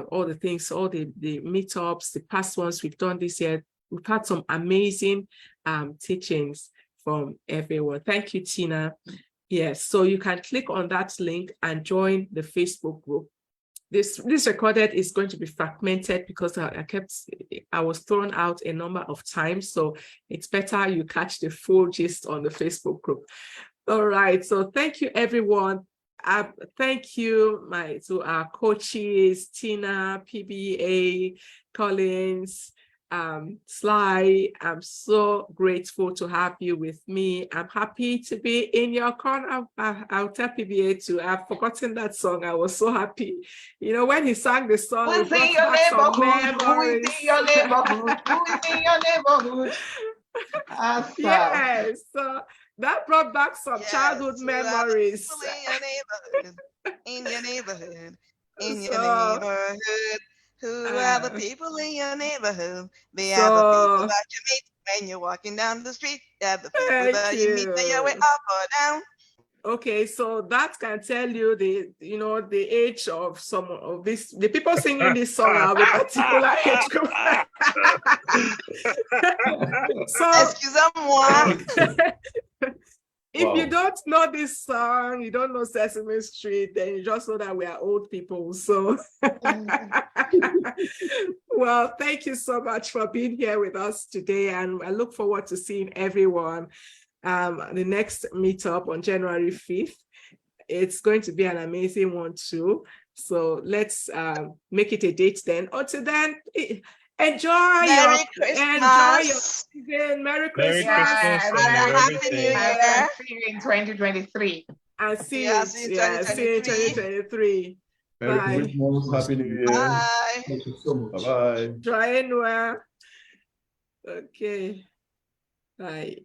all the things, all the meetups, the past ones we've done this year. We've had some amazing teachings from everyone. Thank you, Tina. Yes, so you can click on that link and join the Facebook group. This recorded is going to be fragmented because I was thrown out a number of times. So it's better you catch the full gist on the Facebook group. All right, so thank you, everyone. Thank you to our coaches, Tina, PBA, Collins, Sly. I'm so grateful to have you with me. I'm happy to be in your corner. I'll tell PBA to, I've forgotten that song. I was so happy. You know, when he sang the song, Who's in your neighborhood? Who is in your neighborhood? Who is in your neighborhood? Awesome. Yes, so that brought back some childhood memories. In your neighborhood, in your neighborhood. Who are the people in your neighborhood? They are the people that you meet when you're walking down the street. They are the people that you meet when you're way up or down. Okay, so that can tell you the age of some of this. The people singing this song are of a particular age group. So, excuse-moi. If you don't know this song, you don't know Sesame Street, then you just know that we are old people. So, well, thank you so much for being here with us today, and I look forward to seeing everyone. The next meetup on January 5th. It's going to be an amazing one too. So let's make it a date then. Until then, enjoy your season. Merry Christmas. And a Happy New Year. See you in 2023. And see you in 2023. Merry Bye. Christmas, Happy New Year. Bye. Thank you so much. Bye-bye. Joyeux Noël. Okay. Bye.